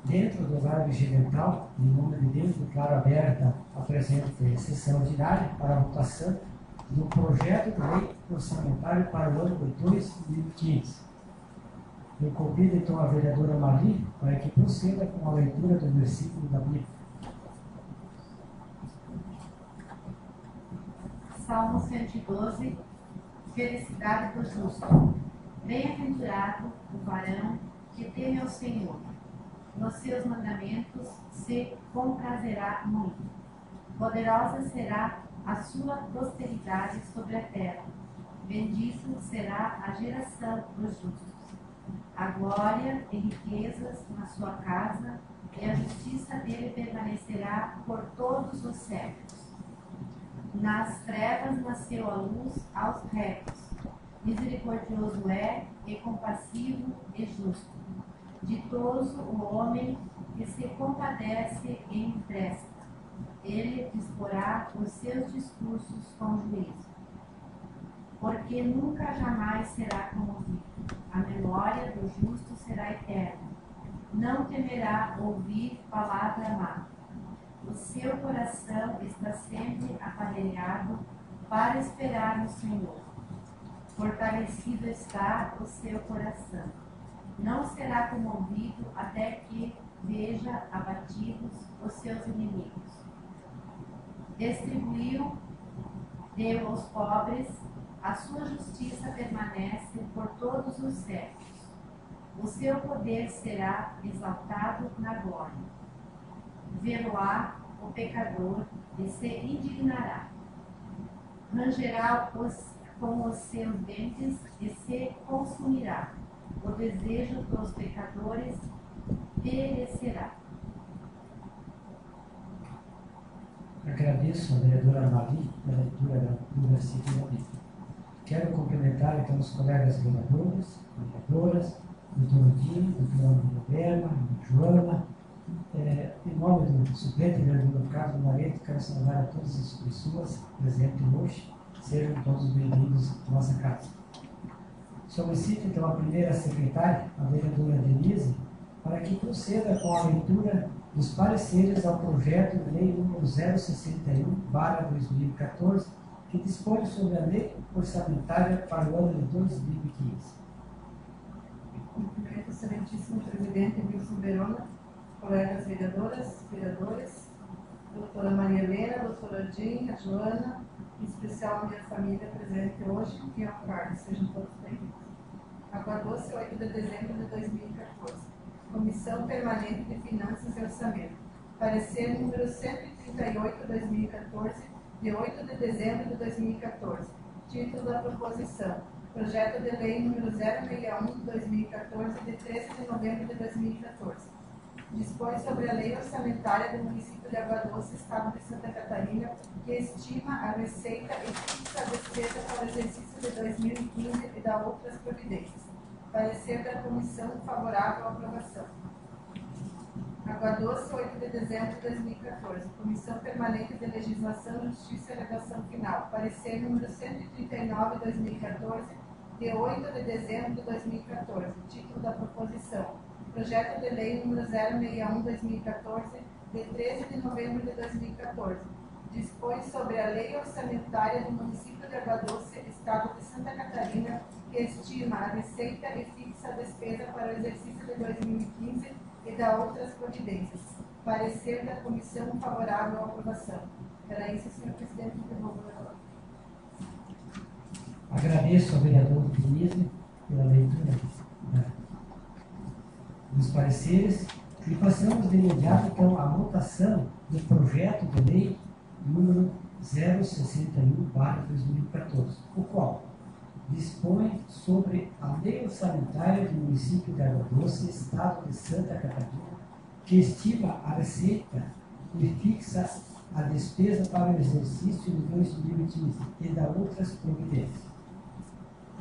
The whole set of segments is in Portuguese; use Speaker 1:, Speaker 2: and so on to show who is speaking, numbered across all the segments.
Speaker 1: Dentro do horário regimental, em nome de Deus, declaro aberta a presente sessão ordinária para a votação do projeto de lei orçamentário para o ano de 2015. Eu convido então a vereadora Marli para que proceda com a leitura do versículo da Bíblia.
Speaker 2: Salmo 112. Felicidade do justo. Bem-aventurado o varão que teme ao Senhor. Nos seus mandamentos se comprazerá muito. Poderosa será a sua prosperidade sobre a terra. Bendito será a geração dos justos. A glória e riquezas na sua casa, e a justiça dele permanecerá por todos os séculos. Nas trevas nasceu a luz aos retos. Misericordioso é, e compassivo e justo. Ditoso o homem que se compadece e empresta. Ele disporá os seus discursos com juízo. Porque nunca jamais será comovido. A memória do justo será eterna. Não temerá ouvir palavra má. O seu coração está sempre aparelhado para esperar no Senhor. Fortalecido está o seu coração. Não será comovido até que veja abatidos os seus inimigos. Distribuiu, deu aos pobres, a sua justiça permanece por todos os séculos. O seu poder será exaltado na glória. Vê-lo-á o pecador e se indignará. Rangerá com os seus dentes e se consumirá. O desejo dos pecadores perecerá.
Speaker 1: Agradeço a vereadora Marli pela leitura do versículo da Bíblia. Quero cumprimentar então os colegas vereadores, vereadoras, doutor Odinho, doutora Verma, Joana, em nome do suplente vereador Carlos Mareto, quero saudar a todas as pessoas presentes hoje. Sejam todos bem-vindos à nossa casa. Solicito então a primeira secretária, a vereadora Denise, para que proceda com a leitura dos pareceres ao projeto de lei número 061/2014, que dispõe sobre a lei orçamentária para o ano de 2015.
Speaker 3: Cumprimento, excelentíssimo presidente Wilson Verona, colegas vereadoras, vereadores, doutora Maria Helena, doutora Jean, a Joana, em especial a minha família presente hoje, e ao Carlos, sejam todos bem-vindos. Aguardou-se 8 de dezembro de 2014. Comissão Permanente de Finanças e Orçamento. Parecer número 138/2014, de 8 de dezembro de 2014. Título da proposição: Projeto de Lei número 061/2014, de 13 de novembro de 2014. Dispõe sobre a Lei Orçamentária do Município de Água Doce, Estado de Santa Catarina, que estima a receita e fixa a despesa para o exercício de 2015 e dá outras providências. Parecer da Comissão favorável à aprovação. Água Doce, 8 de dezembro de 2014. Comissão Permanente de Legislação, Justiça e Redação Final. Parecer número 139/2014, de 8 de dezembro de 2014. Título da proposição: Projeto de Lei número 061/2014, de 13 de novembro de 2014. Dispõe sobre a Lei Orçamentária do Município de Água Doce, Estado de Santa Catarina, que estima a receita e fixa a despesa para o exercício de 2015 e dá outras providências. Parecer da Comissão favorável à aprovação. Era isso, senhor presidente, que devolvo a palavra.
Speaker 1: Agradeço ao vereador Denise pela leitura dos pareceres e passamos de imediato então à votação do projeto de lei número 061/2014, o qual dispõe sobre a lei orçamentária do município de Água Doce, Estado de Santa Catarina, que estima a receita e fixa a despesa para o exercício de 2015 e dá outras providências.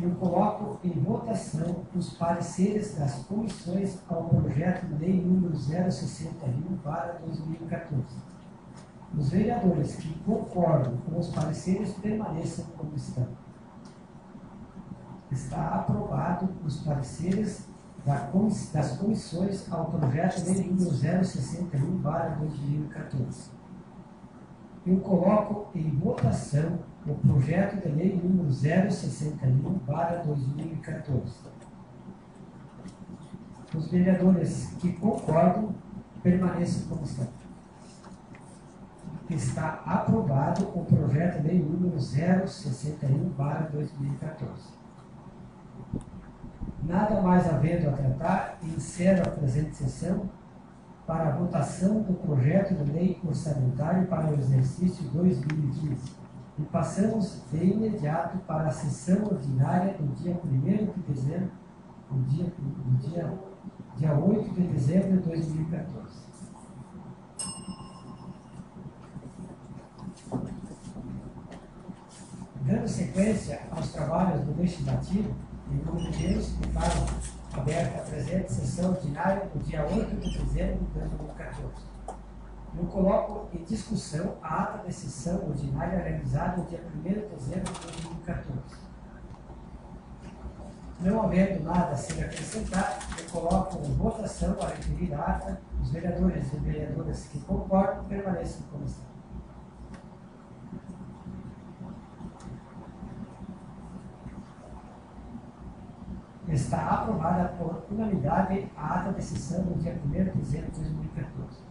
Speaker 1: Eu coloco em votação os pareceres das comissões ao projeto de lei número 061/2014. Os vereadores que concordam com os pareceres permaneçam como estão. Está aprovado os pareceres das comissões ao projeto de lei número 061/2014. Eu coloco em votação o projeto de lei número 061/2014. Os vereadores que concordam permaneçam como estão. Está aprovado o projeto de lei número 061/2014. Nada mais havendo a tratar, encerro a presente sessão para a votação do projeto de lei orçamentário para o exercício 2015 e passamos de imediato para a sessão ordinária do dia 1º de dezembro, dia 8 de dezembro de 2014. Dando sequência aos trabalhos do Legislativo, em nome de Deus, declaro aberta a presente sessão ordinária do dia 8 de dezembro de 2014. Eu coloco em discussão a ata de sessão ordinária realizada no dia 1º de dezembro de 2014. Não havendo nada a ser acrescentado, eu coloco em votação a referida ata. Os vereadores e vereadoras que concordam permaneçam como estão. Está aprovada por unanimidade a ata de sessão do dia 1º de dezembro de 2014.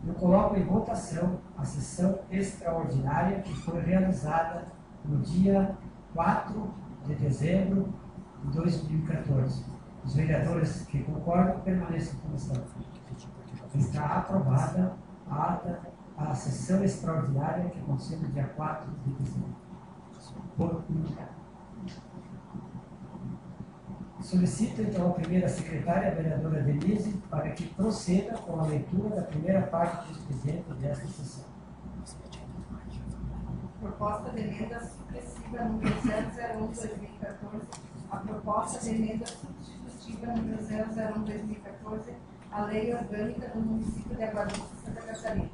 Speaker 1: Eu coloco em votação a sessão extraordinária que foi realizada no dia 4 de dezembro de 2014. Os vereadores que concordam permaneçam como estão. Está aprovada a sessão extraordinária que aconteceu no dia 4 de dezembro. Por unanimidade. Solicito então a primeira secretária, a vereadora Denise, para que proceda com a leitura da primeira parte do expediente desta sessão.
Speaker 3: Proposta de emenda supressiva número 001/2014, a proposta de emenda substitutiva número 001/2014, a Lei Orgânica do Município de Água Doce, Santa Catarina.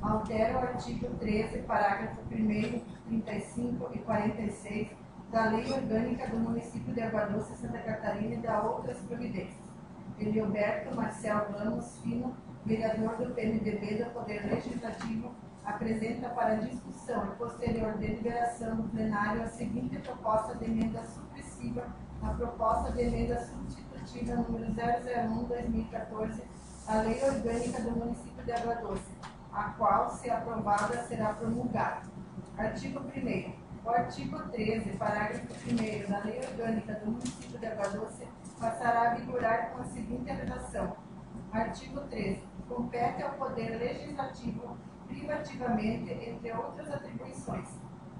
Speaker 3: Altera o artigo 13, parágrafo 1º, 35 e 46 da Lei Orgânica do Município de Água Doce, Santa Catarina e da outras providências. Elioberto Marcel Ramos Fino, vereador do PMDB do Poder Legislativo, apresenta para discussão e posterior deliberação no plenário a seguinte proposta de emenda supressiva à proposta de emenda substitutiva número 001/2014, a Lei Orgânica do Município de Água Doce, a qual, se aprovada, será promulgada. Artigo 1º. O artigo 13, parágrafo 1º da Lei Orgânica do Município de Água Doce passará a vigorar com a seguinte redação. Artigo 13. Compete ao Poder Legislativo, privativamente, entre outras atribuições.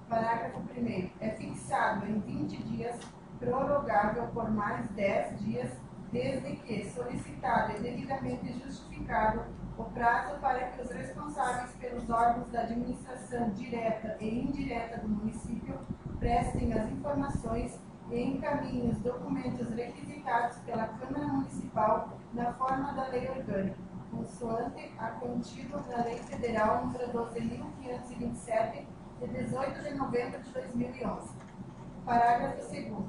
Speaker 3: Parágrafo 1º. É fixado em 20 dias, prorrogável por mais 10 dias, desde que solicitado e devidamente justificado o prazo para que os responsáveis pelos órgãos da administração direta e indireta do município prestem as informações e encaminhem os documentos requisitados pela Câmara Municipal na forma da Lei Orgânica, consoante a contido na Lei Federal nº 12.527, de 18 de novembro de 2011. Parágrafo 2º.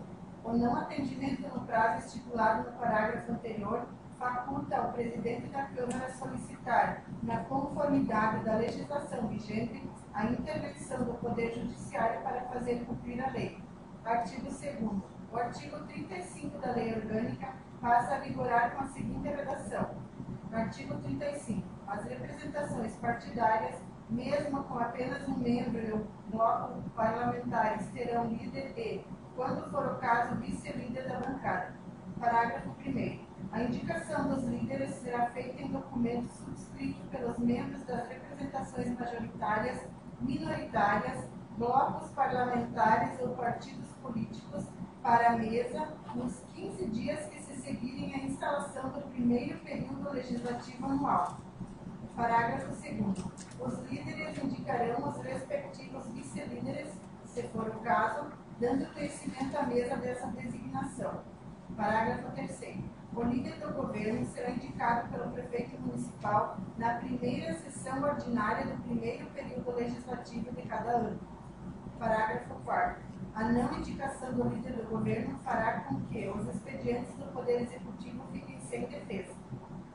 Speaker 3: O não atendimento no prazo estipulado no parágrafo anterior faculta ao presidente da Câmara solicitar, na conformidade da legislação vigente, a intervenção do Poder Judiciário para fazer cumprir a lei. Artigo 2º. O artigo 35 da Lei Orgânica passa a vigorar com a seguinte redação. Artigo 35. As representações partidárias, mesmo com apenas um membro do bloco parlamentares, terão líder e, quando for o caso, vice-líder da bancada. Parágrafo 1º. A indicação dos líderes será feita em documento subscrito pelos membros das representações majoritárias, minoritárias, blocos parlamentares ou partidos políticos para a mesa nos 15 dias que se seguirem a instalação do primeiro período legislativo anual. Parágrafo 2º. Os líderes indicarão os respectivos vice-líderes, se for o caso, dando conhecimento à mesa dessa designação. Parágrafo 3º. O líder do governo será indicado pelo prefeito municipal na primeira sessão ordinária do primeiro período legislativo de cada ano. Parágrafo 4º. A não indicação do líder do governo fará com que os expedientes do Poder Executivo fiquem sem defesa.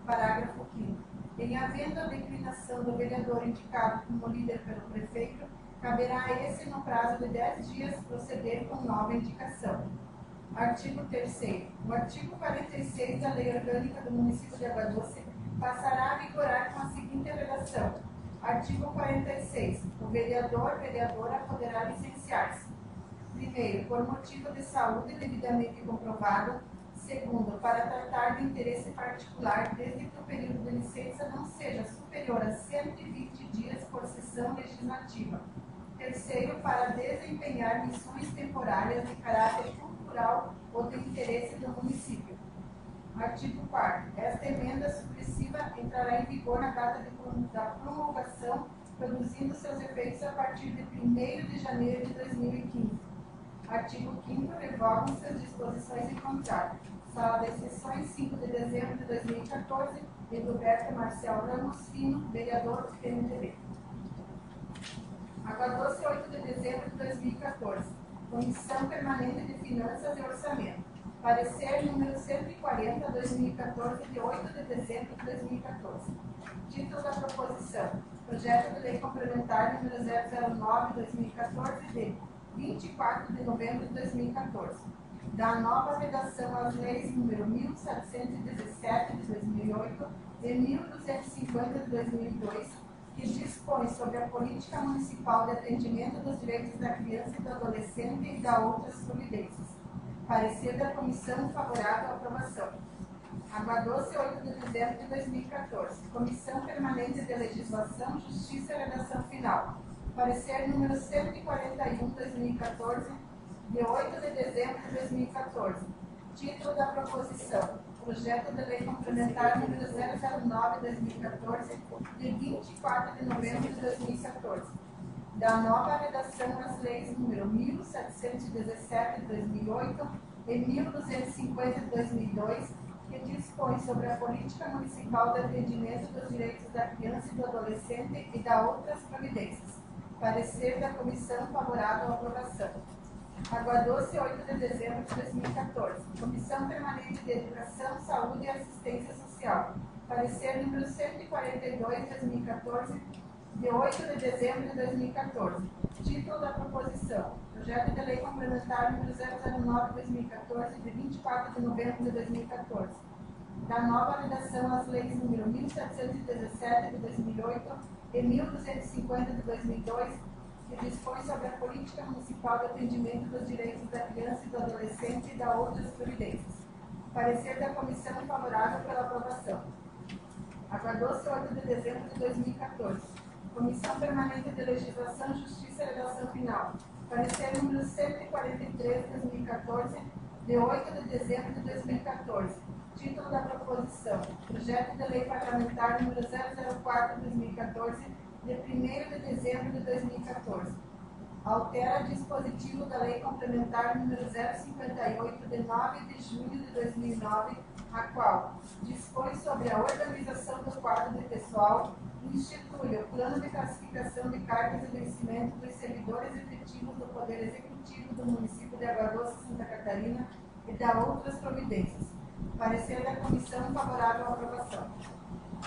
Speaker 3: Parágrafo 5º. Em havendo a declinação do vereador indicado como líder pelo prefeito, caberá a esse, no prazo de 10 dias, proceder com nova indicação. Artigo 3º. O artigo 46 da Lei Orgânica do Município de Água Doce passará a vigorar com a seguinte redação. Artigo 46. O vereadora poderá licenciar-se. Primeiro, por motivo de saúde devidamente comprovado. Segundo, para tratar de interesse particular, desde que o período de licença não seja superior a 120 dias por sessão legislativa. Terceiro, para desempenhar missões temporárias de caráter cultural ou de interesse do município. Artigo 4º. Esta emenda supressiva entrará em vigor na data da promulgação, produzindo seus efeitos a partir de 1º de janeiro de 2015. Artigo 5º. Revogam-se as disposições em contrato. Sala das Sessões, 5 de dezembro de 2014, Eduberto Marcel Ramos Fino, vereador do PMDB. Água Doce, 8 de dezembro de 2014. Comissão Permanente de Finanças e Orçamento. Parecer número 140/2014, de 8 de dezembro de 2014. Título da proposição. Projeto de Lei Complementar número 009/2014, de 24 de novembro de 2014. Da nova redação às leis número 1717 de 2008 e 1250 de 2002, que dispõe sobre a política municipal de atendimento dos direitos da criança e do adolescente e da outras providências. Parecer da Comissão favorável à aprovação. Água Doce, 8 de dezembro de 2014. Comissão Permanente de Legislação, Justiça e Redação Final. Parecer número 141/2014, de 8 de dezembro de 2014. Título da proposição. Projeto de Lei Complementar número 009/2014, de 24 de novembro de 2014. Da nova redação às leis número 1717 de 2008 e 1250 de 2002, que dispõe sobre a política municipal de atendimento dos direitos da criança e do adolescente e da outras providências. Parecer da Comissão favorável à aprovação. Água Doce, 8 de dezembro de 2014. Comissão Permanente de Educação, Saúde e Assistência Social. Parecer número 142/2014, de 8 de dezembro de 2014. Título da proposição. Projeto de Lei Complementar número 009/2014, de 24 de novembro de 2014. Da nova redação às leis número 1717 de 2008 e 1250 de 2002, que dispõe sobre a política municipal de atendimento dos direitos da criança e do adolescente e da outras providências. Parecer da Comissão favorável pela aprovação. Água Doce, 8 de dezembro de 2014. Comissão Permanente de Legislação, Justiça e Redação Final. Parecer número 143/2014, de 8 de dezembro de 2014. Título da proposição. Projeto de Lei Parlamentar número 004/2014, de 1º de dezembro de 2014. Altera dispositivo da Lei Complementar número 058, de 9 de junho de 2009, a qual dispõe sobre a organização do quadro de pessoal e institui o plano de classificação de cargos e vencimento dos servidores efetivos do Poder Executivo do município de Água Doce, Santa Catarina, e da outras providências. Parecer da Comissão favorável à aprovação.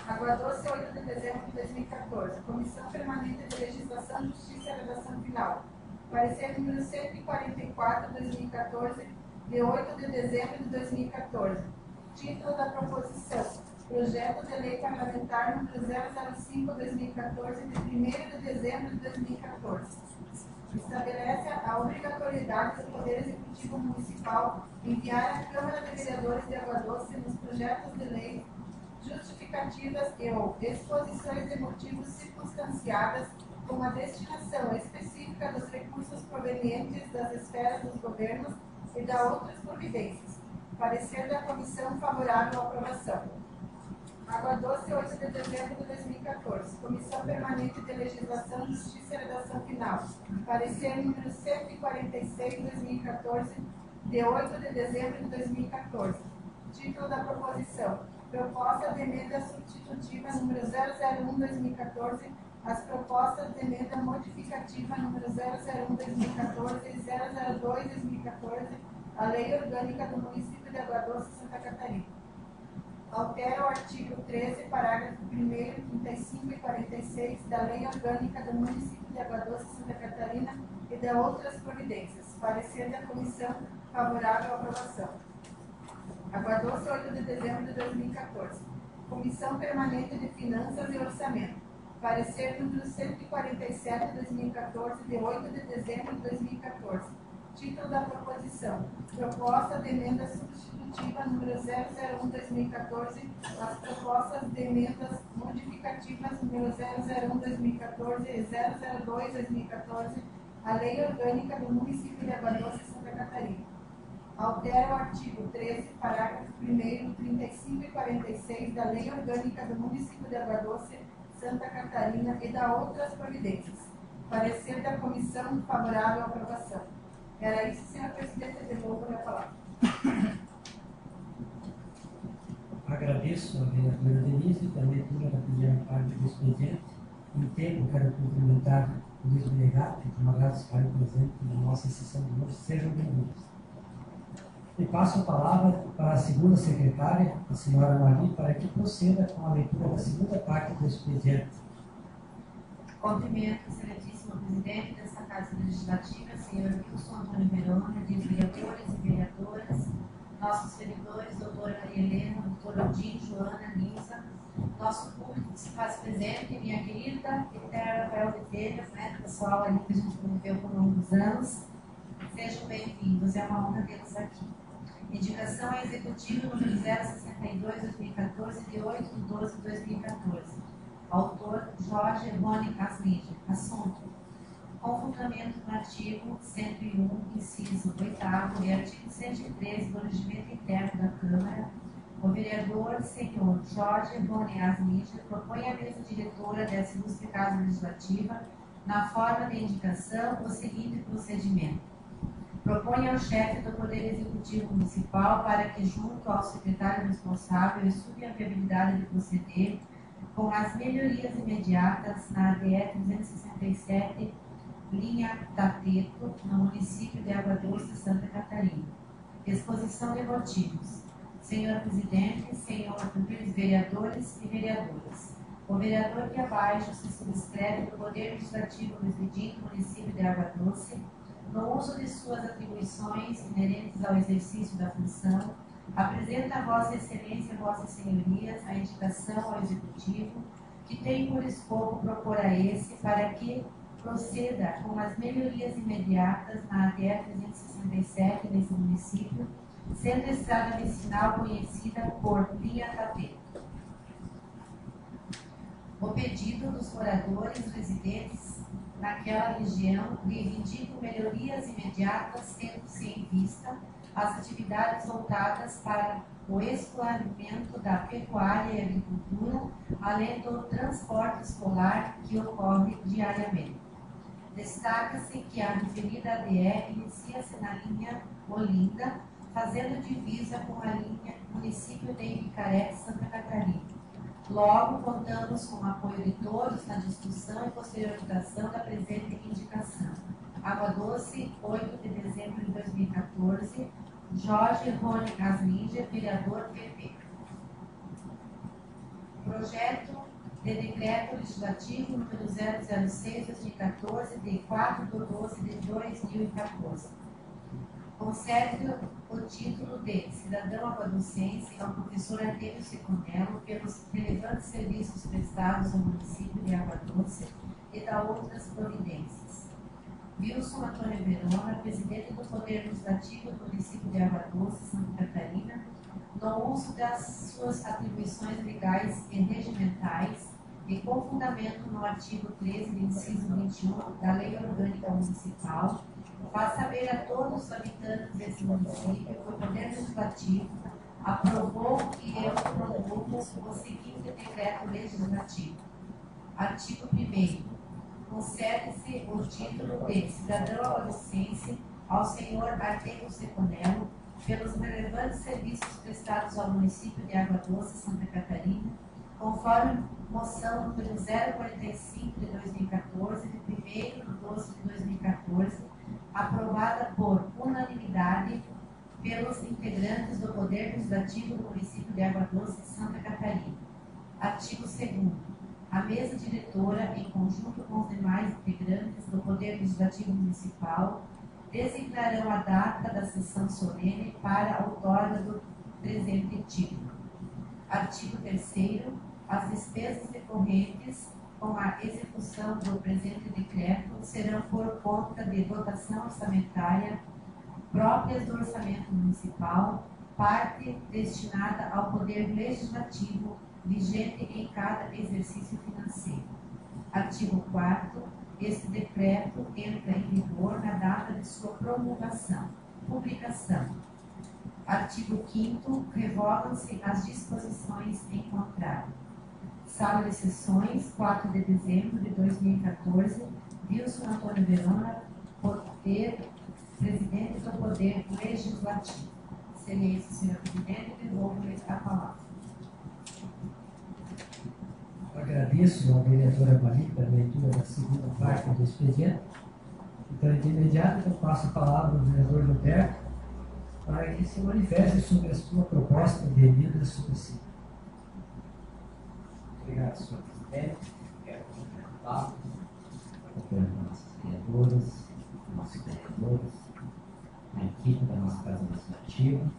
Speaker 3: Água Doce, 8 de dezembro de 2014. Comissão Permanente de Legislação, Justiça e Redação Final. Parecer número 144/2014, de 8 de dezembro de 2014. Título da proposição. Projeto de Lei Parlamentar número 005/2014, de 1º de dezembro de 2014. Estabelece a obrigatoriedade do Poder Executivo Municipal enviar à Câmara de Vereadores de Água Doce nos projetos de lei justificativas e ou exposições de motivos circunstanciadas com a destinação específica dos recursos provenientes das esferas dos governos e da outras providências. Parecer da Comissão favorável à aprovação. Água Doce, 8 de dezembro de 2014. Comissão Permanente de Legislação, Justiça e Redação Final. Parecer número 146/2014, de 8 de dezembro de 2014. Título da proposição. Proposta de emenda substitutiva número 001/2014, as propostas de emenda modificativa número 001/2014 e 002/2014 à Lei Orgânica do Município de Água Doce, Santa Catarina. Altera o artigo 13, parágrafo 1º, 35 e 46 da Lei Orgânica do Município de Água Doce, Santa Catarina e da outras providências. Parecer da comissão favorável à aprovação. Água Doce, 8 de dezembro de 2014. Comissão Permanente de Finanças e Orçamento. Parecer número 147 de 2014, de 8 de dezembro de 2014. Título da proposição. Proposta de emenda substitutiva número 001/2014, as propostas de emendas modificativas número 001/2014 e 002/2014, a Lei Orgânica do Município de Água Doce, Santa Catarina. Altera o artigo 13, parágrafo 1º, 35 e 46 da Lei Orgânica do Município de Água Doce, Santa Catarina e da outras providências. Parecer da comissão favorável à aprovação. Era isso, senhora presidente, de novo a palavra.
Speaker 1: Agradeço a vereadora Denise pela leitura da primeira parte do expediente. Em tempo, quero cumprimentar o Luiz Delegado, que tem agrado estar presente na nossa sessão de hoje. Sejam bem-vindos. E passo a palavra para a segunda secretária, a senhora Mari, para que proceda com a leitura da segunda parte do expediente.
Speaker 2: Cumprimento, excelentíssimo presidente desta Casa Legislativa, senhor Wilson Antônio Verona, de vereadores e vereadoras, nossos servidores, doutora Maria Helena, doutor Odin, Joana, Lisa, nosso público que se faz presente, minha querida eterna Rafael Viteiras, pessoal ali que a gente conviveu por longos anos, sejam bem-vindos, é uma honra tê-los aqui. Indicação executiva número 062/2014, de 8 de 12 de 2014. Autor Jorge Rony Casmídia. Assunto: com fundamento no artigo 101, inciso 8º e artigo 113 do Regimento Interno da Câmara, o vereador senhor Jorge Rony Casmídia propõe à mesa diretora dessa ilustre Casa Legislativa, na forma de indicação, o seguinte procedimento. Propõe ao chefe do Poder Executivo Municipal para que, junto ao secretário responsável, estude a viabilidade de proceder com as melhorias imediatas na ADE 367, linha Tateto, no município de Água Doce, Santa Catarina. Exposição de motivos. Senhor presidente, senhores vereadores e vereadoras, o vereador que abaixo se subscreve do Poder Legislativo residindo no município de Água Doce, no uso de suas atribuições inerentes ao exercício da função, apresenta a Vossa Excelência e Vossas Senhorias a indicação ao Executivo, que tem por escopo propor a esse para que proceda com as melhorias imediatas na ADE 367 nesse município, sendo a estrada vicinal conhecida por linha Tateto. O pedido dos moradores residentes naquela região reivindicam melhorias imediatas, tendo-se em vista as atividades voltadas para o escoamento da pecuária e agricultura, além do transporte escolar que ocorre diariamente. Destaca-se que a referida ADE inicia-se na linha Olinda, fazendo divisa com a linha município de Ibicaré, Santa Catarina. Logo, contamos com o apoio de todos na discussão e posterior votação da presente indicação. Água Doce, 8 de dezembro de 2014, Jorge Rony Casmídia, vereador PP. Projeto de Decreto Legislativo número 006/2014, de 4 de 12 de 2014. Concede o título de cidadão aguadocense ao professor Artemio Seconello pelos relevantes serviços prestados ao município de Água Doce e da outras providências. Wilson Antônio Verona, presidente do Poder Legislativo do município de Água Doce, Santa Catarina, no uso das suas atribuições legais e regimentais e com fundamento no artigo 13, inciso 21 da Lei Orgânica Municipal, faz saber a todos os habitantes desse município que o Poder Legislativo aprovou e eu promulgo o seguinte decreto legislativo. Artigo 1º. Concede-se o título de cidadão aguadocense ao senhor Artemio Seconello pelos relevantes serviços prestados ao município de Água Doce, Santa Catarina, conforme moção número 045 de 2014, de 1º de 12 de 2014, aprovada por unanimidade pelos integrantes do Poder Legislativo do município de Água Doce, Santa Catarina. Artigo 2º. A mesa diretora, em conjunto com os demais integrantes do Poder Legislativo Municipal, designarão a data da sessão solene para a outorga do presente título. Artigo 3º. As despesas decorrentes com a execução do presente decreto serão por conta de dotação orçamentária próprias do orçamento municipal, parte destinada ao Poder Legislativo vigente em cada exercício financeiro. Artigo 4º. Este decreto entra em vigor na data de sua promulgação. Publicação. Artigo 5º. Revogam-se as disposições em contrário. Sala de sessões, 4 de dezembro de 2014, Wilson Antônio Verona, presidente do Poder Legislativo. Excelência, senhor presidente, devolvo-lhe a palavra.
Speaker 1: Agradeço à vereadora Maria pela leitura da segunda parte do expediente. Então, de imediato, eu passo a palavra ao vereador Gilberto para que se manifeste sobre a sua proposta de medida supressiva.
Speaker 4: Obrigado, senhor presidente. Quero cumprimentar nossas vereadoras, nossos vereadores, a equipe da nossa Casa Legislativa.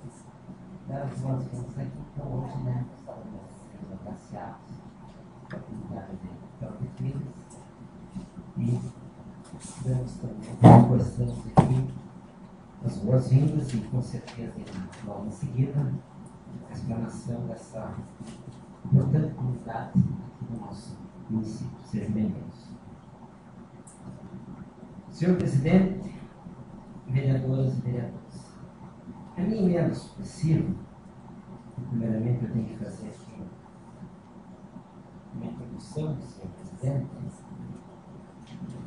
Speaker 4: Nós estamos aqui então hoje, estamos sendo agraciados com a comunidade de Pelpetrilhas e damos também, gostamos aqui as boas-vindas e com certeza logo em seguida a explanação dessa importante comunidade do nosso município. Sejam bem-vindos. Senhor presidente, vereadoras e vereadores, a minha emenda supressiva, primeiramente eu tenho que fazer aqui uma introdução do senhor presidente,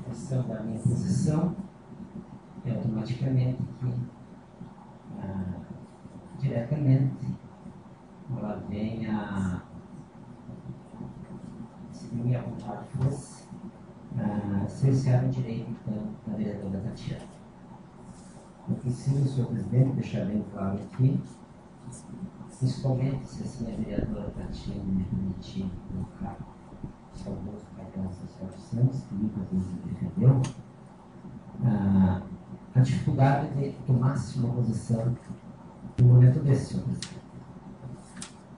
Speaker 4: a questão da minha posição, e automaticamente que diretamente ela vem a, se minha vontade fosse, cercear o direito, então, da vereadora Tatiana. Eu preciso, senhor presidente, deixar bem claro aqui, principalmente se assim a vereadora Tatiana me permitir colocar o saudoso patrão social de Santos, que muitas vezes me defendeu, a dificuldade de tomasse uma posição no momento desse, senhor presidente.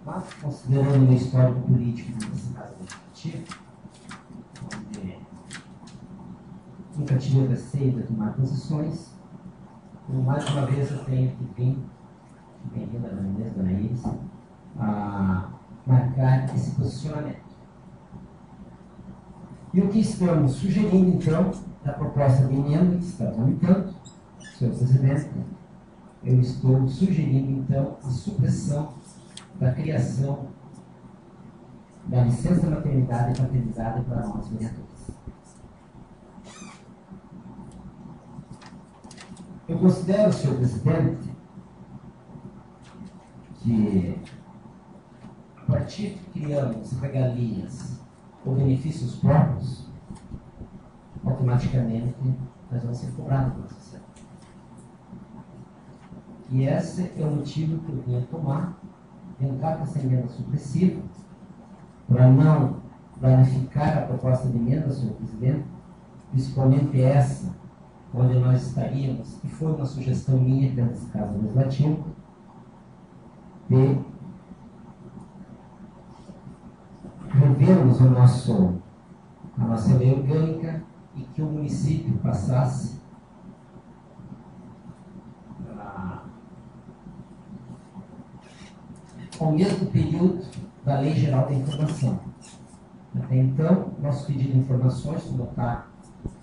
Speaker 4: Mas, considerando o meu histórico político nessa casa legislativa, onde nunca tive receio de tomar posições, mais uma vez eu tenho que vir, bem-vinda, dona Iris, a marcar esse posicionamento. E o que estamos sugerindo, então, da proposta de emenda que está tramitando, senhor presidente, eu estou sugerindo, então, a supressão da criação da licença maternidade e paternidade para nós vereadores. Eu considero, senhor presidente, que a partir que criamos regalias ou benefícios próprios, automaticamente nós vamos ser cobrados pela sociedade. E esse é o motivo que eu vinha tomar, entrar com essa emenda supressiva, para não danificar a proposta de emenda, senhor presidente, principalmente essa, onde nós estaríamos, e foi uma sugestão minha dentro desse caso legislativo, de revermos a nossa lei orgânica e que o município passasse ao mesmo período da Lei Geral da Informação. Até então, nosso pedido de informações, como está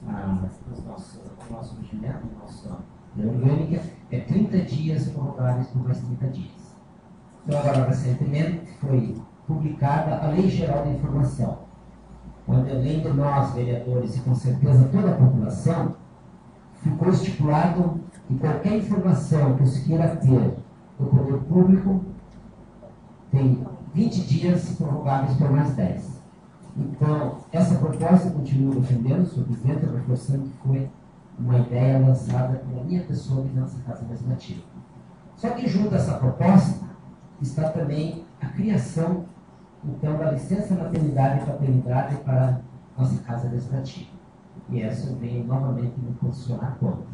Speaker 4: o nosso regimento, a nossa lei orgânica, é 30 dias prorrogáveis por mais 30 dias. Então, agora, recentemente, foi publicada a Lei Geral da Informação, onde, além de nós, vereadores, e com certeza toda a população, ficou estipulado que qualquer informação que se queira ter do poder público tem 20 dias prorrogáveis por mais 10. Então, essa proposta eu continuo defendendo, senhor presidente, reforçando que foi uma ideia lançada pela minha pessoa dentro dessa Casa Legislativa. Só que junto a essa proposta está também a criação, então, da licença maternidade e paternidade para a nossa Casa Legislativa. E essa eu venho novamente me posicionar contra.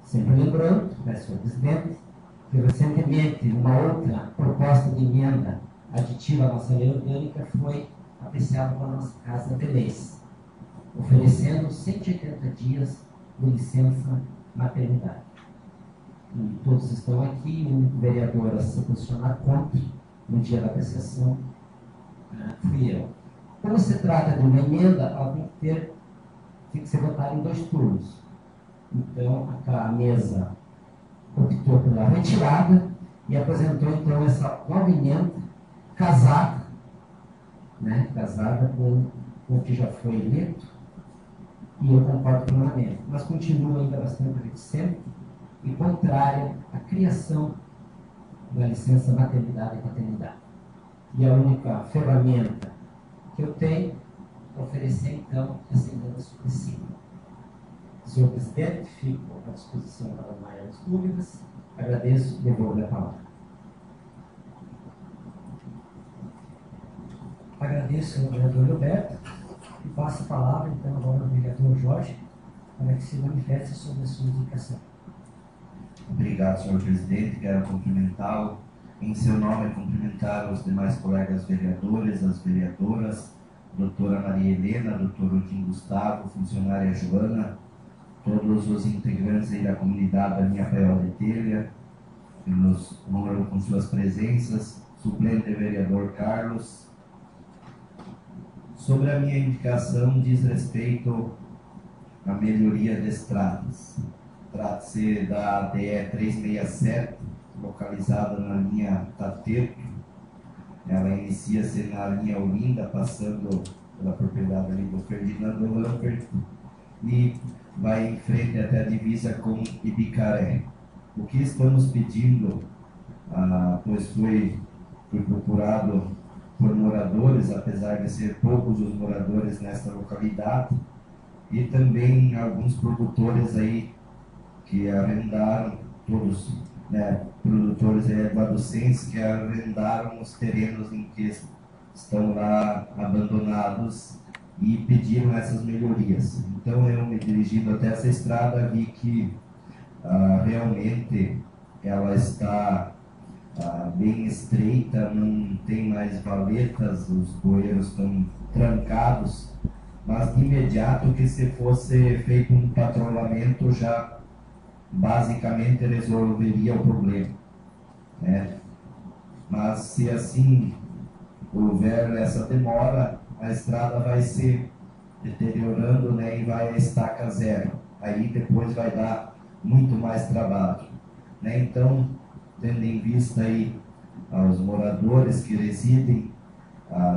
Speaker 4: Sempre lembrando, né, senhor presidente, que recentemente uma outra proposta de emenda aditiva à nossa lei orgânica foi apreciada pela nossa Casa de Leis, oferecendo 180 dias de licença maternidade. E todos estão aqui, o único vereador a se posicionar contra no dia da apreciação fui eu. Como se trata de uma emenda, ela tem que ser votada em 2 turnos. Então, a mesa optou pela retirada e apresentou, então, essa nova emenda casada, né, casada com o que já foi eleito, e eu concordo plenamente, mas continua ainda bastante reticente e contrária à criação da licença maternidade e paternidade. E a única ferramenta que eu tenho é oferecer, então, essa emenda supressiva. Senhor presidente, fico à disposição para maiores dúvidas. Agradeço e devolvo a palavra.
Speaker 1: Agradeço ao vereador Roberto e passo a palavra, então, agora ao vereador Jorge, para que se manifeste sobre a sua indicação.
Speaker 5: Obrigado, senhor presidente. Quero cumprimentá-lo. Em seu nome, cumprimentar os demais colegas vereadores, as vereadoras, doutora Maria Helena, doutor Odin Gustavo, funcionária Joana, todos os integrantes aí da comunidade da minha Paiol de Telha, que nos honram com suas presenças, suplente vereador Carlos. Sobre a minha indicação, diz respeito à melhoria de estradas. Trata-se da DE 367, localizada na linha Tateto. Ela inicia-se na linha Olinda, passando pela propriedade ali do Ferdinando Lampert, e vai em frente até a divisa com Ibicaré. O que estamos pedindo, pois fui procurado por moradores, apesar de ser poucos os moradores nesta localidade, e também alguns produtores aí que arrendaram, todos, né, produtores guaducenses que arrendaram os terrenos em que estão lá abandonados e pediram essas melhorias. Então, eu me dirigindo até essa estrada, vi que realmente ela está bem estreita, não tem mais valetas, os bueiros estão trancados, mas de imediato que se fosse feito um patrulhamento já basicamente resolveria o problema, né? Mas se assim houver essa demora, a estrada vai se deteriorando, né, e vai a estaca zero. Aí depois vai dar muito mais trabalho, né? Então, tendo em vista aí os moradores que residem,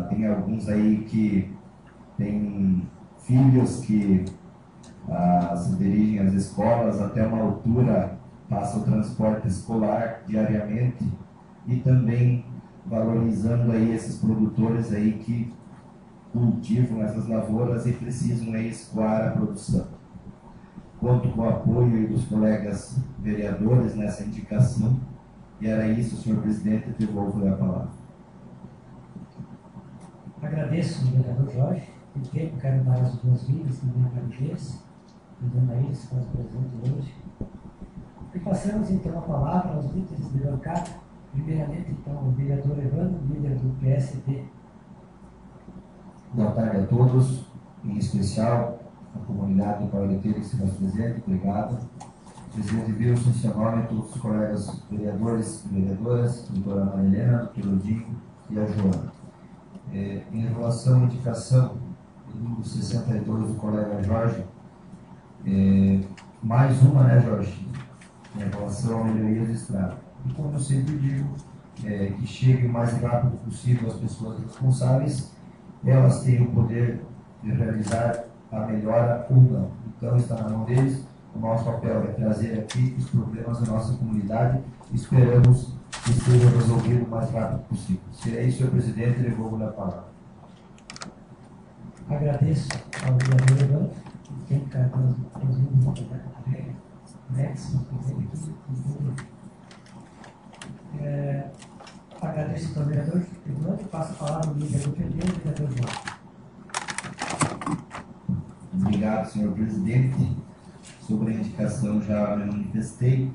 Speaker 5: tem alguns aí que têm filhos que se dirigem às escolas, até uma altura passa o transporte escolar diariamente, e também valorizando aí esses produtores aí que cultivam essas lavouras e precisam aí escoar a produção. Conto com o apoio aí dos colegas vereadores nessa indicação, e era isso, senhor presidente, devolvo a palavra.
Speaker 1: Agradeço ao vereador Jorge. Tem tempo, quero dar as boas-vindas também a Marigês, dando a eles que estão presentes hoje. E passamos então a palavra aos líderes de bancada. Primeiramente, então, o vereador Evandro, líder do PSD.
Speaker 6: Boa tarde a todos, em especial a comunidade do Paiol de Telha que se faz presente. Obrigado. Presidente Wilson, em seu nome, todos os colegas vereadores e vereadoras, doutora Maria Helena, doutor Odinho e a Joana. Em relação à indicação do número 62 do colega Jorge, mais uma, né, Jorge, em relação à melhoria da estrada. E como eu sempre digo, que chegue o mais rápido possível às pessoas responsáveis, elas têm o poder de realizar a melhora ou não. Então está na mão deles. O nosso papel é trazer aqui os problemas da nossa comunidade. Esperamos que seja resolvido o mais rápido possível. Se é isso, senhor presidente, devolvo a palavra.
Speaker 1: Agradeço ao vereador Evandro, que tem cartão, inclusive, Nex, agradeço ao vereador Evandro, passo a palavra ao líder do PD, vereador Jorge.
Speaker 5: Obrigado, senhor presidente. Sobre a indicação já me manifestei.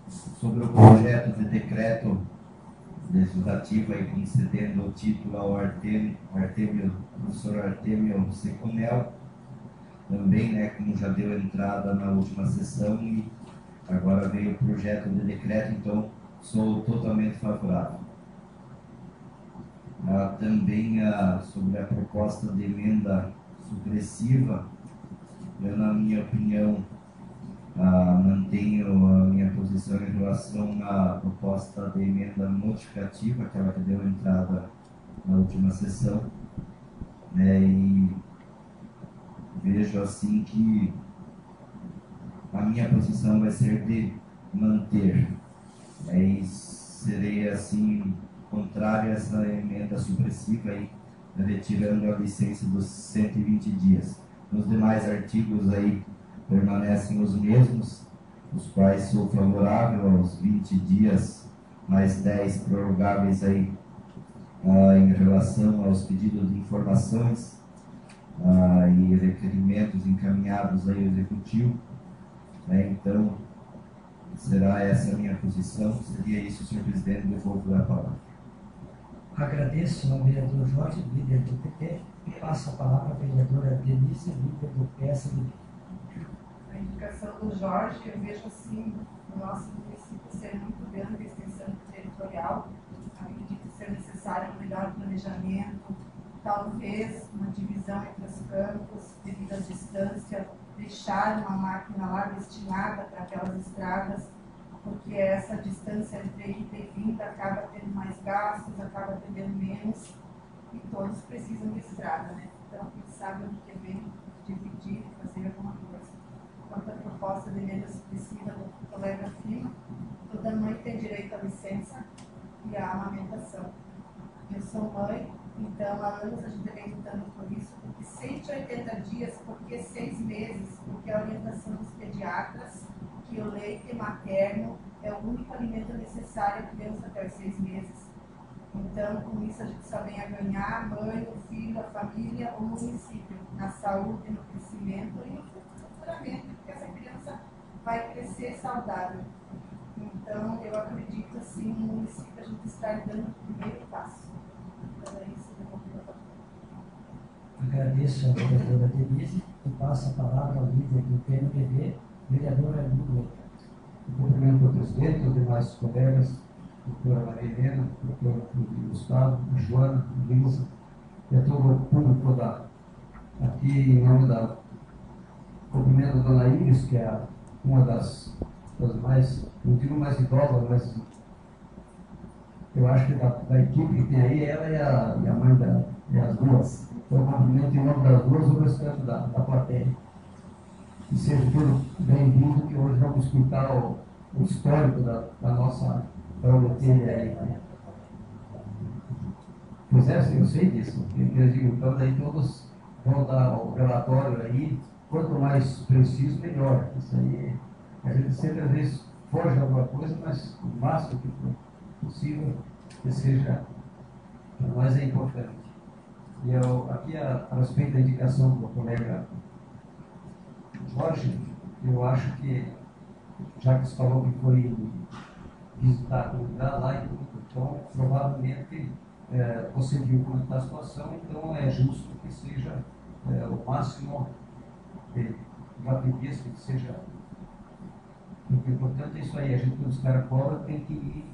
Speaker 5: Sobre o projeto de decreto legislativo aí concedendo o título ao professor Artemio Secunel, também, né, como já deu entrada na última sessão e agora veio o projeto de decreto, então sou totalmente favorável. Também sobre a proposta de emenda supressiva, eu, na minha opinião, mantenho a minha posição em relação à proposta de emenda modificativa, aquela que deu entrada na última sessão, né, e vejo assim que a minha posição vai ser de manter, e serei assim contrário a essa emenda supressiva aí, retirando a licença dos 120 dias. Nos demais artigos aí permanecem os mesmos, os quais sou favorável aos 20 dias, mais 10 prorrogáveis aí em relação aos pedidos de informações e requerimentos encaminhados aí ao Executivo. Então, será essa a minha posição. Seria isso, senhor presidente, devolvo a palavra.
Speaker 1: Agradeço ao vereador Jorge, líder do PP, e passo a palavra à vereadora Denise, líder do PSDB.
Speaker 3: A indicação do Jorge, eu vejo assim, o nosso município ser muito grande, a extensão territorial, acredito ser necessário um melhor planejamento, talvez uma divisão entre os campos, devido à distância, deixar uma máquina lá destinada para aquelas estradas, porque essa distância entre ida e vinda acaba tendo mais gastos, acaba tendo menos, e todos precisam de estrada, né? Então, quem sabe onde que vem dividir, fazer alguma coisa. Quanto à proposta de emenda supressiva do colega Fima, toda mãe tem direito à licença e à amamentação. Eu sou mãe, então há anos a gente vem lutando por isso, porque 180 dias, porque 6 meses, porque a orientação dos pediatras, que o leite materno é o único alimento necessário que temos até os 6 meses. Então, com isso a gente só vem a ganhar a mãe, o filho, a família, o município, na saúde, no crescimento e no futuramento, porque essa criança vai crescer saudável. Então, eu acredito assim, no município a gente está dando o primeiro passo. Então, é isso que eu vou falar.
Speaker 1: Agradeço à vereadora Denise e passo a palavra ao líder do PMDB, vereadora Lula.
Speaker 7: Cumprimento o presidente, os demais colegas, a doutora Maria Helena, o doutor Gustavo, a Joana, a Lisa e a todo o público aqui em nome da cumprimento a dona Iris, que é uma das mais, não digo mais idosas, mas eu acho que da equipe que tem aí, ela e a mãe dela, e as duas. Então, cumprimento em nome das duas o restante da plateia. E seja tudo bem-vindo, que hoje vamos escutar o histórico da nossa Pauletelha aí. Pois é, eu sei disso. Então, daí todos vão dar o relatório aí, quanto mais preciso, melhor. Isso aí, a gente sempre às vezes foge alguma coisa, mas o máximo que for possível que seja, para nós é importante. E eu, aqui, a respeito da indicação do colega Jorge, eu acho que, já que você falou que foi visitar a comunidade lá e tudo, então provavelmente você viu como está a situação, então é justo que seja o máximo de rapidez, que seja. Porque o importante é isso aí, a gente, quando os caras cobram, tem que ir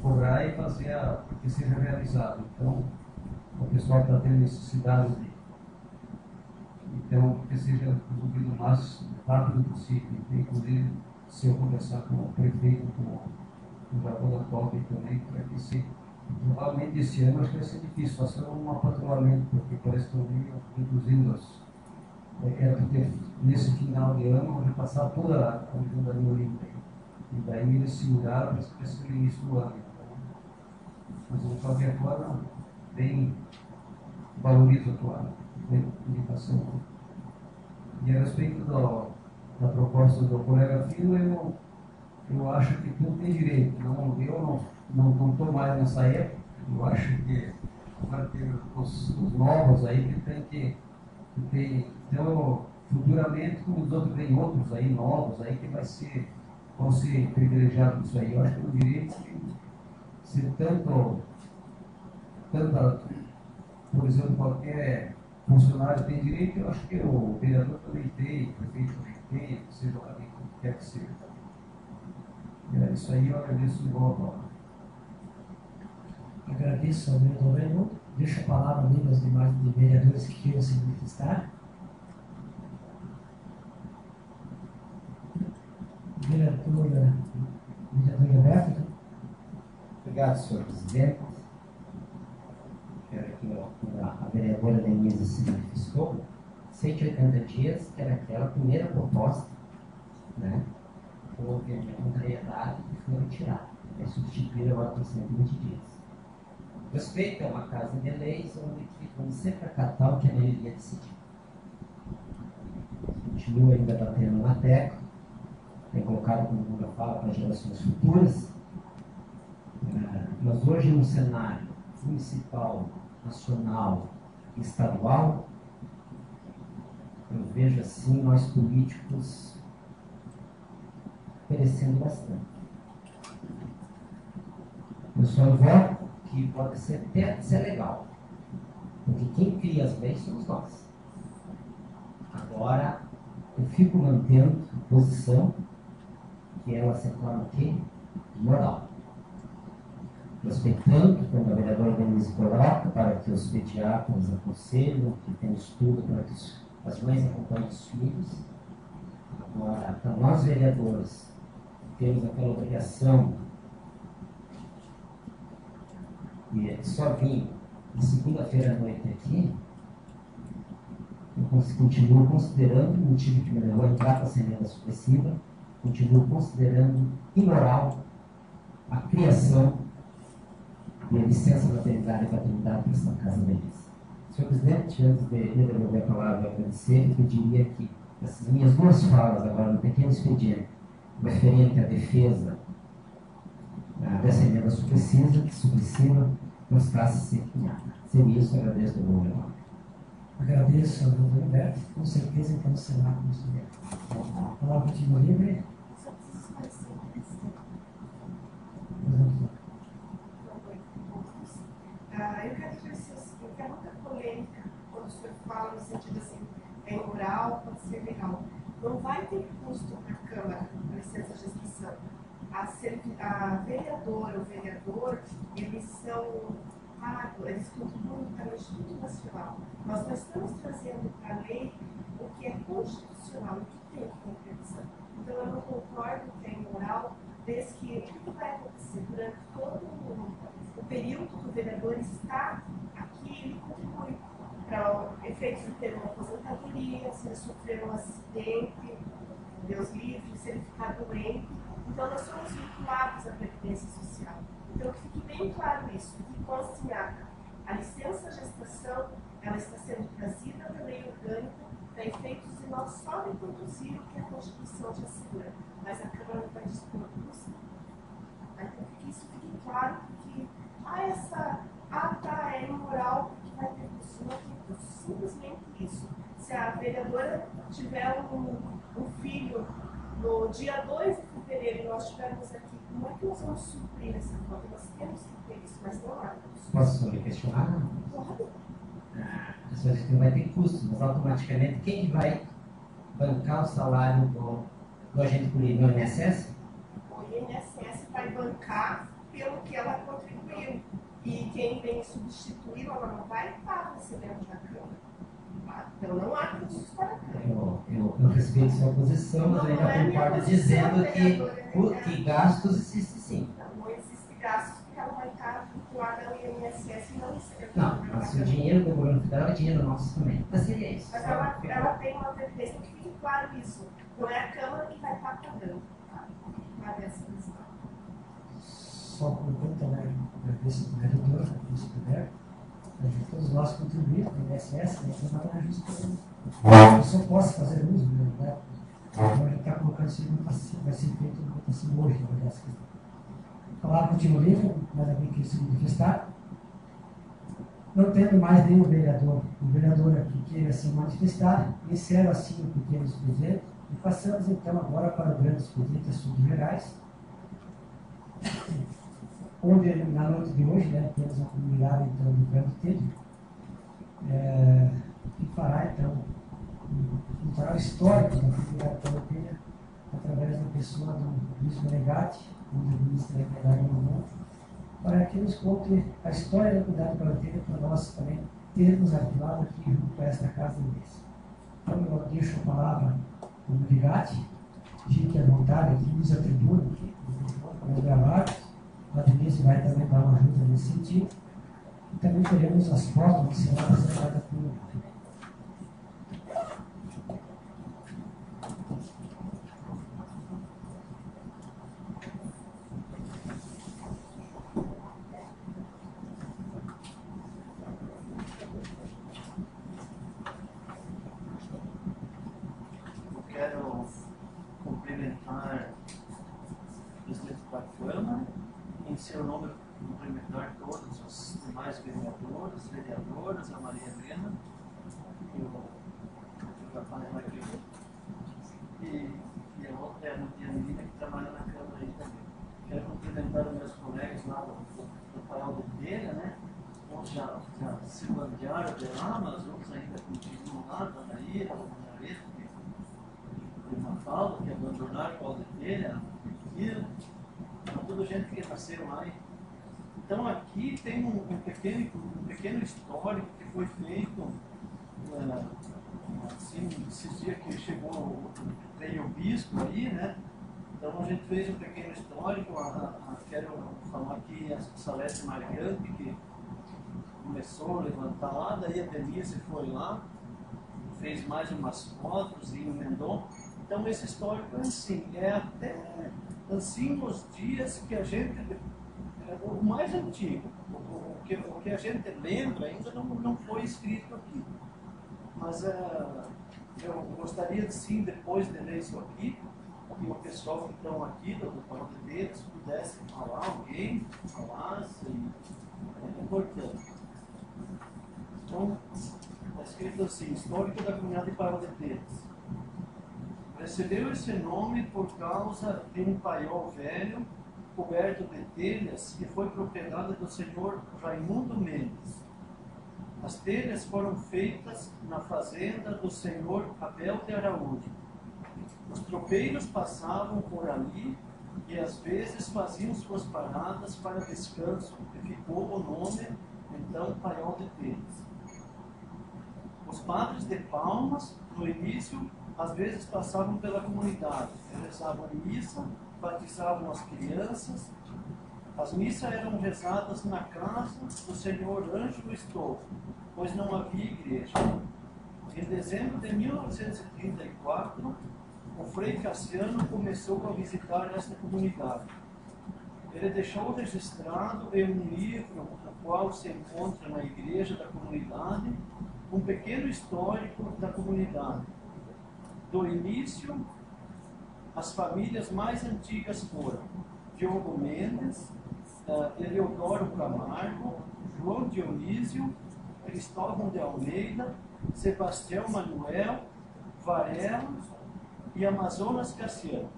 Speaker 7: cobrar e fazer que seja realizado. Então, o pessoal está tendo necessidade de. Então, que seja resolvido o mais rápido possível. Inclusive, se eu conversar com o prefeito, com o Japão da COP também, para que se. Provavelmente esse ano acho que vai ser difícil, fazer um patrulhamento, porque parece que eu vi, inclusive, era para ter, nesse final de ano, repassar toda a ajuda da Olimpo. E daí eles se mudaram para esse início do ano. Então, mas de qualquer forma, bem valorizo a tua indicação. E a respeito da proposta do colega Filho, eu acho que tudo tem direito. Eu não estou mais nessa época. Eu acho que agora tem os novos aí que tem que ter. Então, futuramente, como os outros, tem outros aí novos aí que vão ser privilegiados com isso aí. Eu acho que o direito ser tanta, por exemplo, qualquer funcionário tem direito, eu acho que o vereador também tem, o prefeito também tem, seja lá quem quer que seja. Isso aí eu agradeço igual a palavra.
Speaker 1: Agradeço ao vereador Raimundo. Deixo a palavra ali aos demais vereadores que queiram se manifestar. Vereador Roberto.
Speaker 4: Obrigado, senhor presidente. Quero que a vereadora Denise se manifestou. 180 dias, que era aquela primeira proposta, né? Houve a minha contrariedade e foi retirada. É substituída agora por 120 dias. Respeito a uma casa de leis onde vamos sempre acatar o que a maioria decidiu. Continua ainda batendo na tecla, tem colocado, como o Guga fala, para gerações futuras. Mas hoje, no cenário municipal, nacional e estadual, eu vejo assim nós políticos perecendo bastante. Eu só voto que pode até ser legal, porque quem cria as leis somos nós. Agora, eu fico mantendo a posição que ela se torna o quê? Moral. Respeitando, quando a vereadora Denise coloca, para que os pediatras aconselham, que tem estudo para que as mães acompanhem os filhos. Agora, para nós vereadores, temos aquela obrigação de só vir na segunda-feira à noite aqui, eu continuo considerando, o motivo que me levou a entrar para a emenda supressiva, continuo considerando imoral a criação de licença maternidade e paternidade para esta casa deles. Senhor presidente, antes de devolver a palavra e agradecer, eu pediria que essas minhas duas falas agora no pequeno expediente referente à defesa dessa emenda supressiva mostrasse-se empenhada. Seria isso, agradeço do meu irmão.
Speaker 1: Agradeço ao doutor Roberto, com certeza então será como estudante. A palavra continua livre.
Speaker 8: Só preciso esclarecer uma questão. Eu quero esclarecer o seguinte, há muita polêmica quando o senhor fala no sentido assim, é imoral, pode ser legal. Não vai ter custo para a Câmara a licença de gestação. A vereadora, o vereador, eles são pagos, eles contribuem para o Instituto Nacional. Nós não estamos trazendo para a lei o que é constitucional, o que tem que ter previsão. Então eu não concordo que é imoral, desde que o que vai acontecer durante todo o período que o vereador está aqui, ele contribui para efeitos de ter uma aposentadoria, se ele sofrer um acidente, Deus livre, se ele ficar doente. Então, nós somos vinculados à Previdência Social. Então, que fique bem claro isso, que conste em ata. A licença gestação, ela está sendo trazida na lei orgânica para efeitos de nós só reproduzir o que a Constituição já assegura, mas a Câmara não vai dispor do possível. Então, que isso fique claro, porque essa ata é imoral, porque vai ter custo. Não tem custo, simplesmente isso. Se a vereadora tiver um filho no dia 2 de fevereiro e nós estivermos aqui, como é que nós vamos suprir essa conta? Nós temos que ter isso, mas não há.
Speaker 4: Posso me questionar?
Speaker 8: Pode.
Speaker 4: A senhora disse que não vai ter custo, mas automaticamente quem vai bancar o salário do agente político? No INSS?
Speaker 8: O INSS vai bancar pelo que ela contribuiu. E quem vem substituir, ela não vai estar recebendo da Câmara. Então não há custos para a Câmara.
Speaker 4: Eu respeito sua posição, mas eu ainda concordo dizendo que gastos existem sim.
Speaker 8: Não existe gastos porque ela vai estar vinculada ao INSS e não recebe.
Speaker 4: Não, mas o dinheiro do governo federal é dinheiro nosso também. Mas seria isso.
Speaker 8: Mas ela tem uma previdência que fique claro isso. Não é a Câmara que vai estar pagando. participar dessa questão?
Speaker 1: Só por conta da vereadora, se puder, todos nós contribuímos no INSS, né? Então não é justo que a pessoa possa fazer uso, né? Então a gente está colocando isso aí, vai ser feito uma votação hoje, na verdade. Falar contigo livre, mas alguém que se manifestar. Não tendo mais nenhum vereador aqui queira se manifestar, encerro assim o pequeno expediente e passamos então agora para o grande expediente assuntos gerais, onde na noite de hoje, né, temos a comunidade então do Grande Telho, que fará então um trabalho histórico da comunidade Telho através da pessoa do Luiz Menegatti, onde administra a verdade no mundo, para que nos conte a história da comunidade Telho para nós também termos arquivado aqui junto a esta casa de mesa. Então eu deixo a palavra ao Menegatti, fique à vontade aqui, nos atribua aqui, para gravar. A Denise vai também dar uma ajuda nesse sentido. E também teremos as fotos que serão apresentadas por mim.
Speaker 9: Eu quero cumprimentar o presidente da Câmara, em seu nome cumprimentar todos os demais vereadoras, a Maria Helena, e o Rafael aqui, e a outra é a menina que trabalha na Câmara aí também. Quero cumprimentar os meus colegas lá do Paiol de Telha, né? Uns já se bandearam de lá, mas outros ainda continuam lá, da Ira, o Nareto, que Mafalda, que abandonaram o Paiol de Telha, toda gente que nasceu lá. Então aqui tem um pequeno histórico que foi feito assim, esses dias que veio o bispo aí, né? Então a gente fez um pequeno histórico. Quero falar aqui a Salete Margante, que começou a levantar lá, daí a Denise foi lá, fez mais umas fotos e emendou. Então esse histórico é assim, é até assim os dias que a gente, o mais antigo, o que a gente lembra ainda não foi escrito aqui. Mas eu gostaria de sim, depois de ler isso aqui, que o pessoal que estão aqui do Paiol de Telha pudesse falar, alguém falasse, é importante. Então, está escrito assim, histórico da comunidade de Paiol de Telha. Recebeu esse nome por causa de um paiol velho, coberto de telhas, que foi propriedade do senhor Raimundo Mendes. As telhas foram feitas na fazenda do senhor Abel de Araújo. Os tropeiros passavam por ali e às vezes faziam suas paradas para descanso, e ficou o nome, então, Paiol de Telhas. Os padres de Palmas, no início, às vezes passavam pela comunidade, rezavam missa, batizavam as crianças. As missas eram rezadas na casa do senhor Ângelo Estouco, pois não havia igreja. Em dezembro de 1934, o Frei Cassiano começou a visitar esta comunidade. Ele deixou registrado em um livro, no qual se encontra na igreja da comunidade, um pequeno histórico da comunidade. Do início, as famílias mais antigas foram Diogo Mendes, Eleodoro Camargo, João Dionísio, Cristóvão de Almeida, Sebastião Manuel, Varela e Amazonas Cassiano.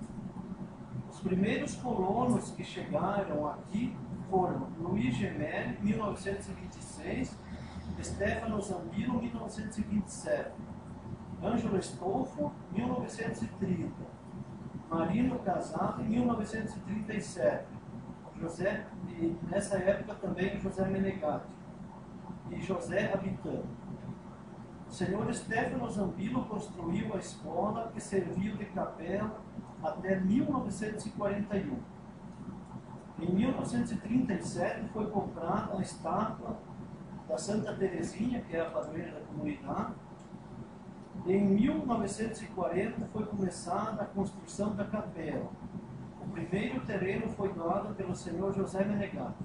Speaker 9: Os primeiros colonos que chegaram aqui foram Luiz Gemelli, 1926, Stefano Zambilo, 1927, Ângelo Estolfo, 1930, Marino Casado, em 1937, e nessa época também José Menegatti e José Habitano. O senhor Stefano Zambilo construiu a escola que serviu de capela até 1941. Em 1937 foi comprada a estátua da Santa Teresinha, que é a padroeira da comunidade. Em 1940 foi começada a construção da capela. O primeiro terreno foi doado pelo senhor José Menegato.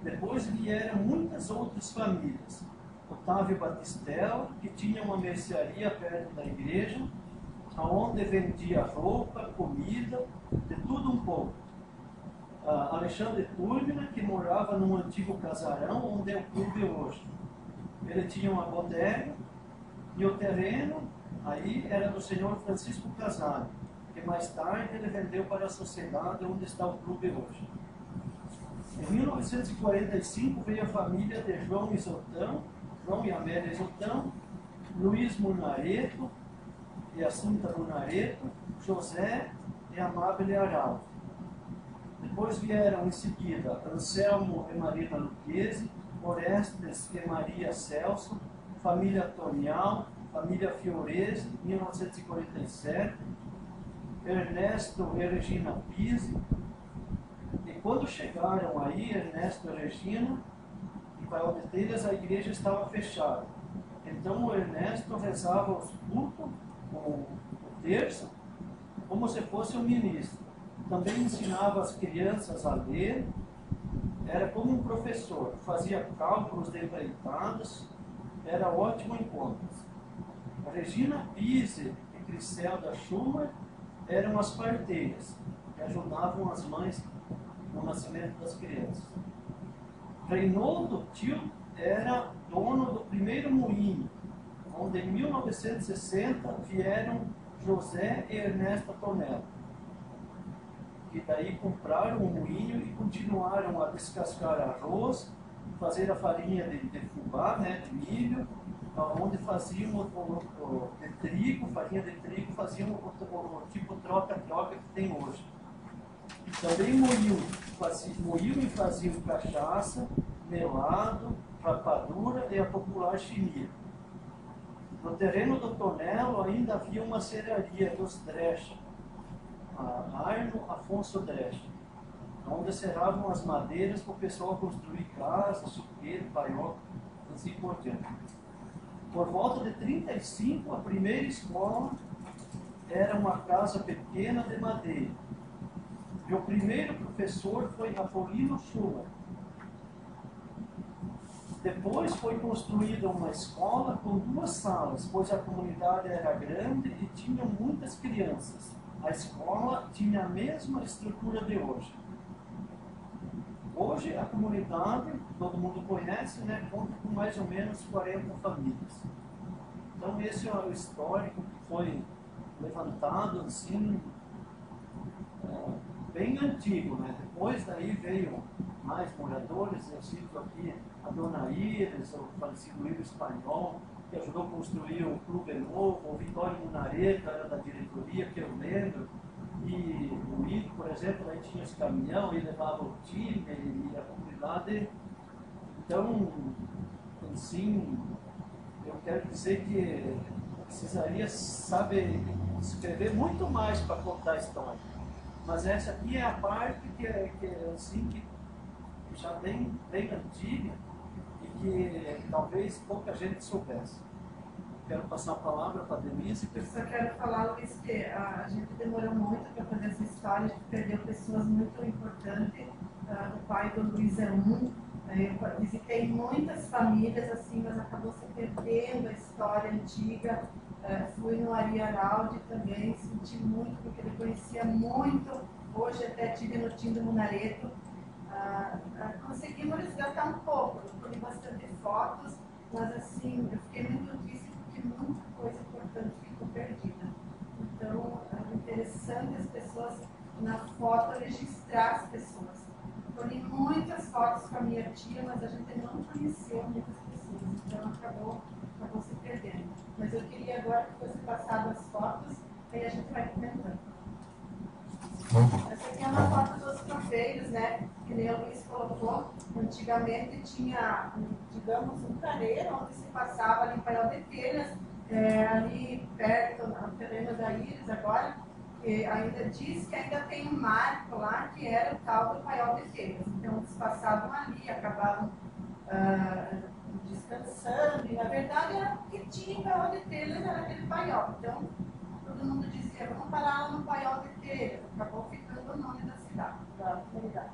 Speaker 9: Depois vieram muitas outras famílias. Otávio Batistel, que tinha uma mercearia perto da igreja, onde vendia roupa, comida, de tudo um pouco. Alexandre Turbina, que morava num antigo casarão onde é o clube hoje. Ele tinha uma bodega e o terreno aí era do senhor Francisco Casado, que mais tarde ele vendeu para a sociedade onde está o clube hoje. Em 1945 veio a família de João e Amélia Isotão, Luiz Munareto e Assunta Munareto, José e Amábile Araujo. Depois vieram em seguida Anselmo e Marina Luquezzi, Orestes e Maria Celso, família Tonial, família Fiorese, 1947, Ernesto e Regina Pise. E quando chegaram aí, Ernesto e Regina, em Paiol de Telhas, a igreja estava fechada. Então o Ernesto rezava os cultos, o terço, como se fosse um ministro. Também ensinava as crianças a ler, era como um professor, fazia cálculos de empreitados, era ótimo em contas. A Regina Pise e Criselda Schumer eram as parteiras, que ajudavam as mães no nascimento das crianças. Reinaldo Tio era dono do primeiro moinho, onde em 1960 vieram José e Ernesta Tonello, que daí compraram o moinho e continuaram a descascar arroz, fazer a farinha de fubá, né, de milho, onde faziam de trigo, farinha de trigo, faziam o tipo troca-troca que tem hoje. Também moíam e faziam cachaça, melado, rapadura e a popular chimia. No terreno do Tonello ainda havia uma serraria dos Drecha, Arno Afonso Drecha, onde serravam as madeiras para o pessoal construir casa, suqueiro, paiol, assim por diante. Por volta de 1935, a primeira escola era uma casa pequena de madeira. E o primeiro professor foi Apolino Schuller. Depois foi construída uma escola com 2 salas, pois a comunidade era grande e tinha muitas crianças. A escola tinha a mesma estrutura de hoje. Hoje a comunidade, todo mundo conhece, né, conta com mais ou menos 40 famílias. Então esse é o histórico que foi levantado assim, bem antigo, né? Depois daí veio mais moradores. Eu cito aqui a Dona Iris, o falecido Lírio Espanhol, que ajudou a construir o Clube Novo, o Vitório Munareta era da diretoria, que eu lembro, e o Lírio, por exemplo, aí tinha os caminhões, ele levava o time e a comunidade. Então, assim, eu quero dizer que precisaria saber escrever muito mais para contar a história. Mas essa aqui é a parte que é assim, que já bem antiga e que talvez pouca gente soubesse. Quero passar a palavra para a Denise.
Speaker 3: Eu só quero falar, Luiz, que a gente demorou muito para fazer essa história, a gente perdeu pessoas muito importantes. O pai do Luiz é um. Eu visitei muitas famílias, assim, mas acabou se perdendo a história antiga. Fui no Ari Araldi também, senti muito, porque ele conhecia muito. Hoje até tive no Tim do Munareto. Conseguimos resgatar um pouco, eu tive bastante fotos, mas assim, eu fiquei muito triste porque muita coisa importante ficou perdida. Então, é interessante as pessoas na foto registrar as pessoas. Colhi muitas fotos com a minha tia, mas a gente não conheceu muitas pessoas, então acabou se perdendo. Mas eu queria agora que fosse passado as fotos, aí a gente vai comentando. Essa aqui é uma foto dos trofeios, né? Que nem o Luiz colocou. Antigamente tinha, digamos, um careiro onde se passava ali em Paiol de Telhas, ali perto, no terreno da Iris agora, que ainda diz que ainda tem um marco lá que era o tal do Paiol de Telhas. Então eles passavam ali, acabavam descansando, e na verdade era o que tinha em Paiol de Telhas, era aquele paiol. Então, tudo todo mundo dizia, vamos parar lá no Paiol de Telhas. Acabou ficando o nome da cidade, da comunidade.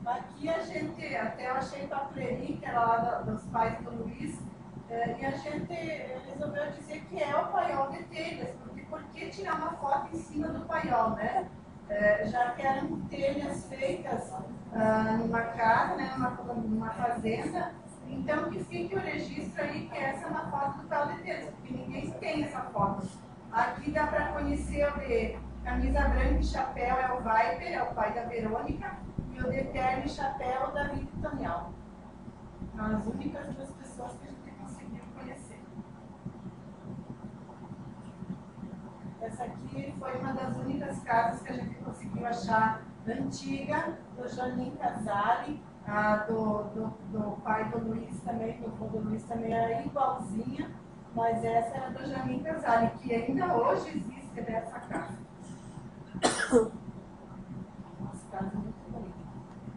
Speaker 3: Aqui a gente, até eu achei papelerinho, que era lá dos pais do Luiz, e a gente resolveu dizer que é o Paiol de Telhas, porque por que tirar uma foto em cima do Paiol, né? Já que eram telhas feitas numa casa, né, numa fazenda, então que fique o registro aí que essa é uma foto do Paiol de Telhas, porque ninguém tem essa foto. Aqui dá para conhecer o de camisa branca e chapéu é o Viper, é o pai da Verônica, e o de terno e chapéu é o David Tonial. São as únicas duas pessoas que a gente conseguiu conhecer. Essa aqui foi uma das únicas casas que a gente conseguiu achar antiga, do Janin Casale, do pai do Luiz também, do avô do Luiz também era igualzinha, mas essa era do Janin Casale, que ainda hoje existe nessa casa. Nossa, casa muito bonita.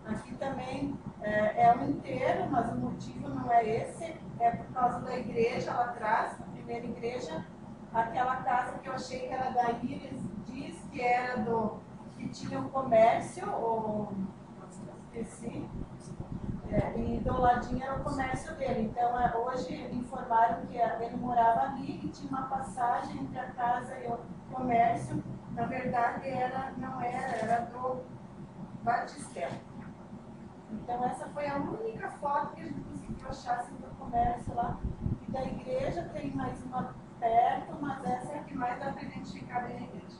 Speaker 3: Aqui também é um inteiro, mas o motivo não é esse, é por causa da igreja lá atrás, a primeira igreja. Aquela casa que eu achei que era da Iris, diz que era que tinha um comércio, ou esqueci, e do ladinho era o comércio dele. Então hoje informaram que ele morava ali e tinha uma passagem entre a casa e o comércio. Na verdade não era do Batistel. Então essa foi a única foto que a gente conseguiu achar assim, do comércio lá. E da igreja tem mais uma perto, mas essa é a que mais dá para identificar bem a igreja.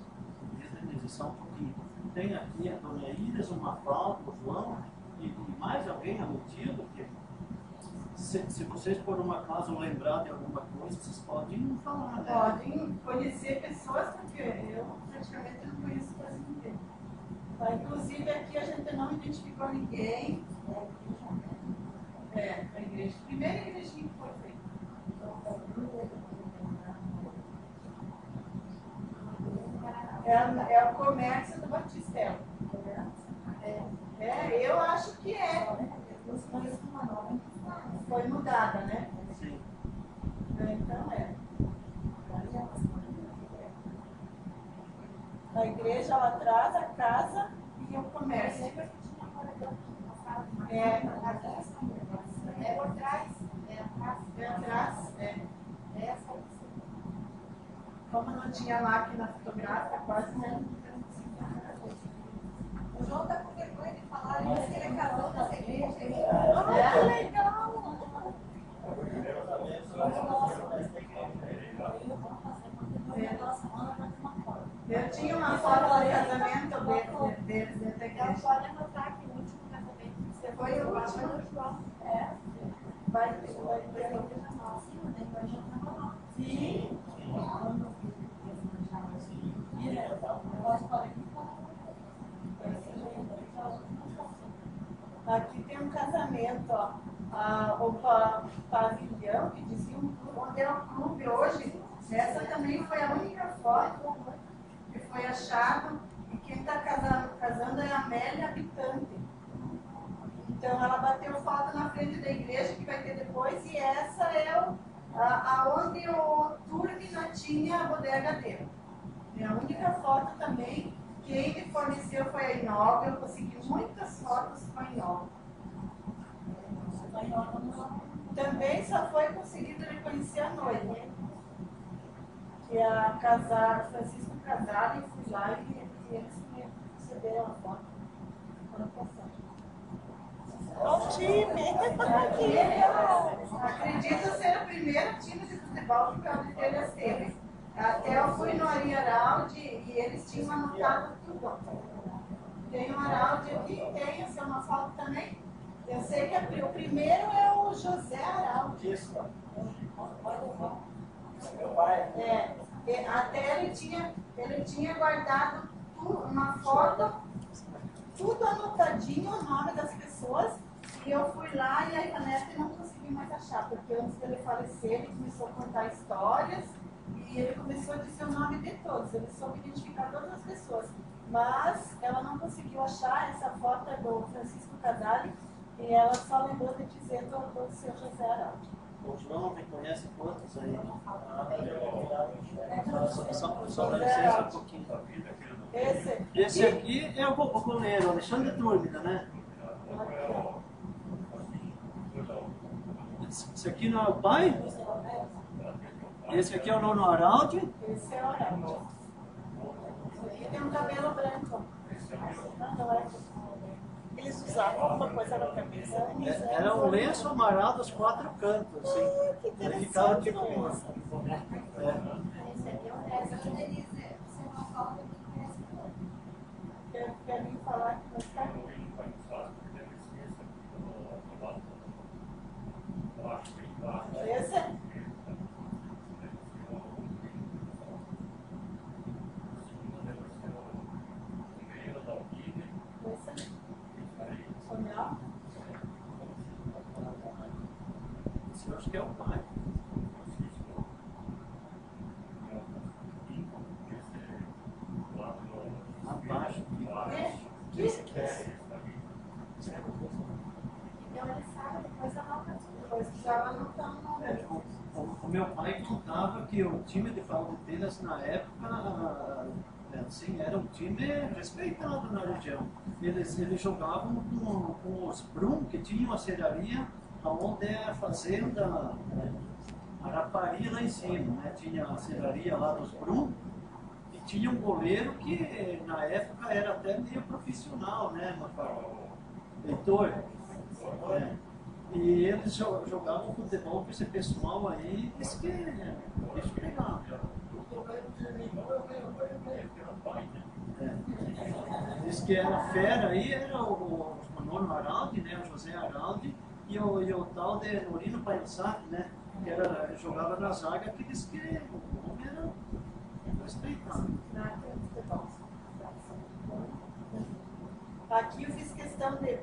Speaker 9: Só um pouquinho. Tem aqui a Dona Iris, uma Mafalda, o João e mais alguém a motivo que se vocês por um acaso lembrar de alguma coisa, vocês podem falar, né?
Speaker 3: Podem conhecer pessoas, porque eu praticamente não conheço quase ninguém. Inclusive aqui a gente não identificou ninguém. A igreja. A primeira igrejinha que foi feita. É o comércio do Batistel. Eu acho que é. Foi mudada, né?
Speaker 9: Sim.
Speaker 3: Então a igreja lá atrás, a casa e o comércio. Por trás. Atrás. Como não tinha máquina fotográfica, quase não.
Speaker 8: O João está com vergonha de falar, ele disse que ele casou nessa igreja.
Speaker 3: Que legal! Eu tinha uma foto do casamento deles dentro da igreja.
Speaker 8: Pode anotar que o último casamento
Speaker 3: Você foi o último? Vai ter a igreja nova. Sim. Aqui tem um casamento, o pavilhão, que dizia um clube, onde é o clube hoje. Essa também foi a única foto que foi achada, e quem está casando é a Amélia Habitante. Então ela bateu foto na frente da igreja, que vai ter depois, e essa é aonde o Turbina tinha a bodega dele. É a única foto também. Quem me forneceu foi a Inova, eu consegui muitas fotos com a Inova. Também só foi conseguido reconhecer a noiva. Que a Francisco Casale, eu fui lá e eles me receberam a foto.
Speaker 8: o time.
Speaker 3: Acredito ser o primeiro time de futebol que o Cabo de Telhas teve. Até eu fui no Ari Araldi e eles tinham anotado tudo. Tem o Araldi aqui, tem a seu foto também. Eu sei que o primeiro é o José Araldi.
Speaker 9: Isso.
Speaker 3: Meu pai. Até ele tinha guardado uma foto, tudo anotadinho, o nome das pessoas. E eu fui lá e a Ivanete não consegui mais achar, porque antes dele falecer, ele começou a contar histórias. E ele começou a dizer o nome de todos, ele soube identificar todas as pessoas. Mas ela não conseguiu achar, essa foto do Francisco Casale, e ela só lembrou de dizer do seu José Araldi.
Speaker 9: O João reconhece quantos aí? Só dá licença um pouquinho. Esse aqui é o goleiro, Alexandre Túrmida, né? Esse aqui não é o pai? Esse aqui é o Nono Araldi?
Speaker 8: Esse é o Araldi. Esse aqui tem um cabelo branco. Não é. Eles usavam alguma coisa na cabeça.
Speaker 9: Era um lenço amarrado aos 4 cantos, assim. Ele ficava tipo uma.
Speaker 2: Esse aqui é o resto. Denise, você não fala do que é esse.
Speaker 8: Quer vir falar que não está? Esse?
Speaker 9: Esse eu acho que é o pai. Abaixo.
Speaker 8: Esse aqui é.
Speaker 2: Então ele sabe depois da nota tudo.
Speaker 8: Depois que já não estão
Speaker 9: O meu pai contava que o time de Paulo de Telhas na época assim, era um time respeitado na região. Eles jogavam com os Brum, que tinha uma serraria onde é a fazenda Arapari lá em cima, né? Tinha a serraria lá dos Brum e tinha um goleiro que na época era até meio profissional, né, Heitor? E eles jogavam futebol com esse pessoal aí, disse que deixa eu pegar. Diz que era fera aí, era o Nono Araldi, né, o José Araldi, e o tal de Norino Paissac, né, que jogava na zaga, que disse que o homem era respeitado.
Speaker 8: Aqui eu fiz questão de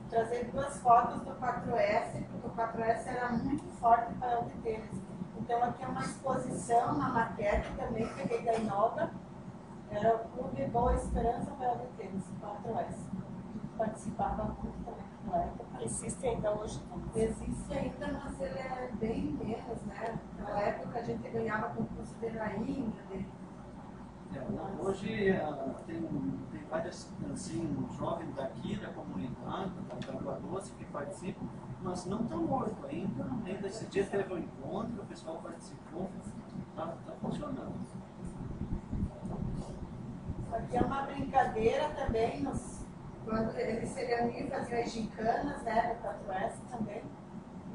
Speaker 8: trazer 2 fotos do 4S, porque o 4S era muito forte para o de tênis. Então aqui é uma exposição, uma maquete também, peguei da Inova. Era o Clube Boa Esperança para o de tênis, 4S. Participava muito também naquela época.
Speaker 3: Existe ainda hoje?
Speaker 8: Existe ainda, mas ele é bem menos, né? Naquela época a gente ganhava concurso de rainha,
Speaker 9: Hoje tem vários assim, jovens daqui da comunidade, da Água Doce, que participam, mas não está morto ainda. Ainda esse dia teve um encontro, o pessoal participou, está funcionando.
Speaker 8: Aqui é uma brincadeira também, quando eles se reuniam e faziam as gincanas, né, do 4S também.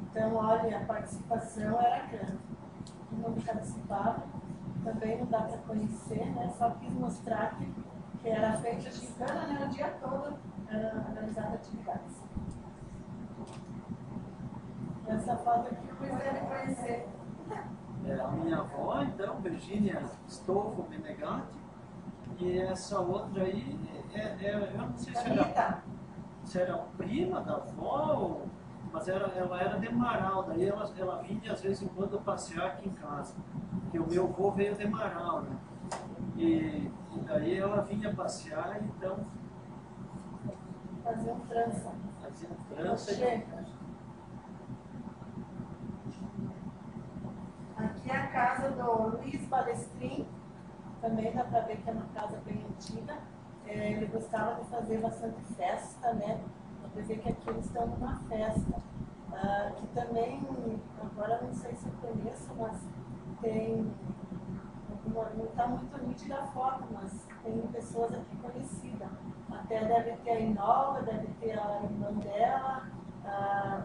Speaker 8: Então, olha, a participação era grande. Quem não participava, também não dá para conhecer, né, só quis mostrar que era feita a gincana, né, o dia todo era realizada atividades. Essa foto aqui vocês devem conhecer.
Speaker 9: A minha avó, então, Virgínia Stolfo Menegatti, e essa outra aí, eu não sei se era prima da avó, mas ela era de Marau, daí ela vinha de vez em quando passear aqui em casa, porque o meu avô veio de Marau, né? E daí ela vinha passear, então...
Speaker 8: Faziam trança.
Speaker 9: Faziam trança.
Speaker 8: Aqui é a casa do Luiz Balestrin, também dá para ver que é uma casa bem antiga. Ele gostava de fazer bastante festa, né? Dá para ver que aqui eles estão numa festa. Aqui também, agora não sei se eu conheço, mas tem, não está muito nítida a foto, mas tem pessoas aqui conhecidas. Até deve ter a Inova, deve ter a irmã dela,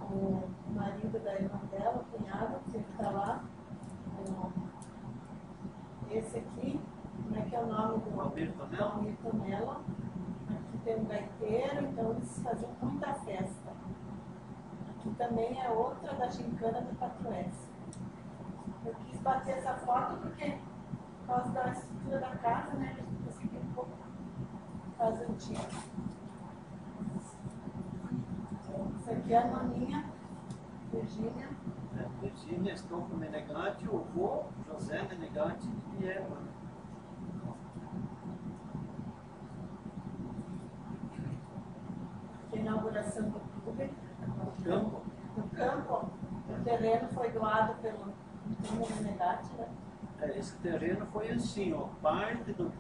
Speaker 8: o marido da irmã dela, o cunhado, que está lá. Esse aqui, como é que é o nome do Almirto Mello? Aqui tem um gaiteiro, então eles faziam muita festa. Aqui também é outra da gincana do 4S. Eu quis bater essa foto porque, por causa da estrutura da casa, né, a gente conseguiu um pouco casa antiga. Isso aqui é a maninha, Virgínia.
Speaker 9: Virgínia Stolfo Menegatti, o avô José Menegatti e ela.
Speaker 8: A inauguração do clube.
Speaker 9: No campo.
Speaker 8: No campo, o terreno foi do
Speaker 10: doado pelo comunidade, né?
Speaker 9: Esse terreno foi assim, ó, parte do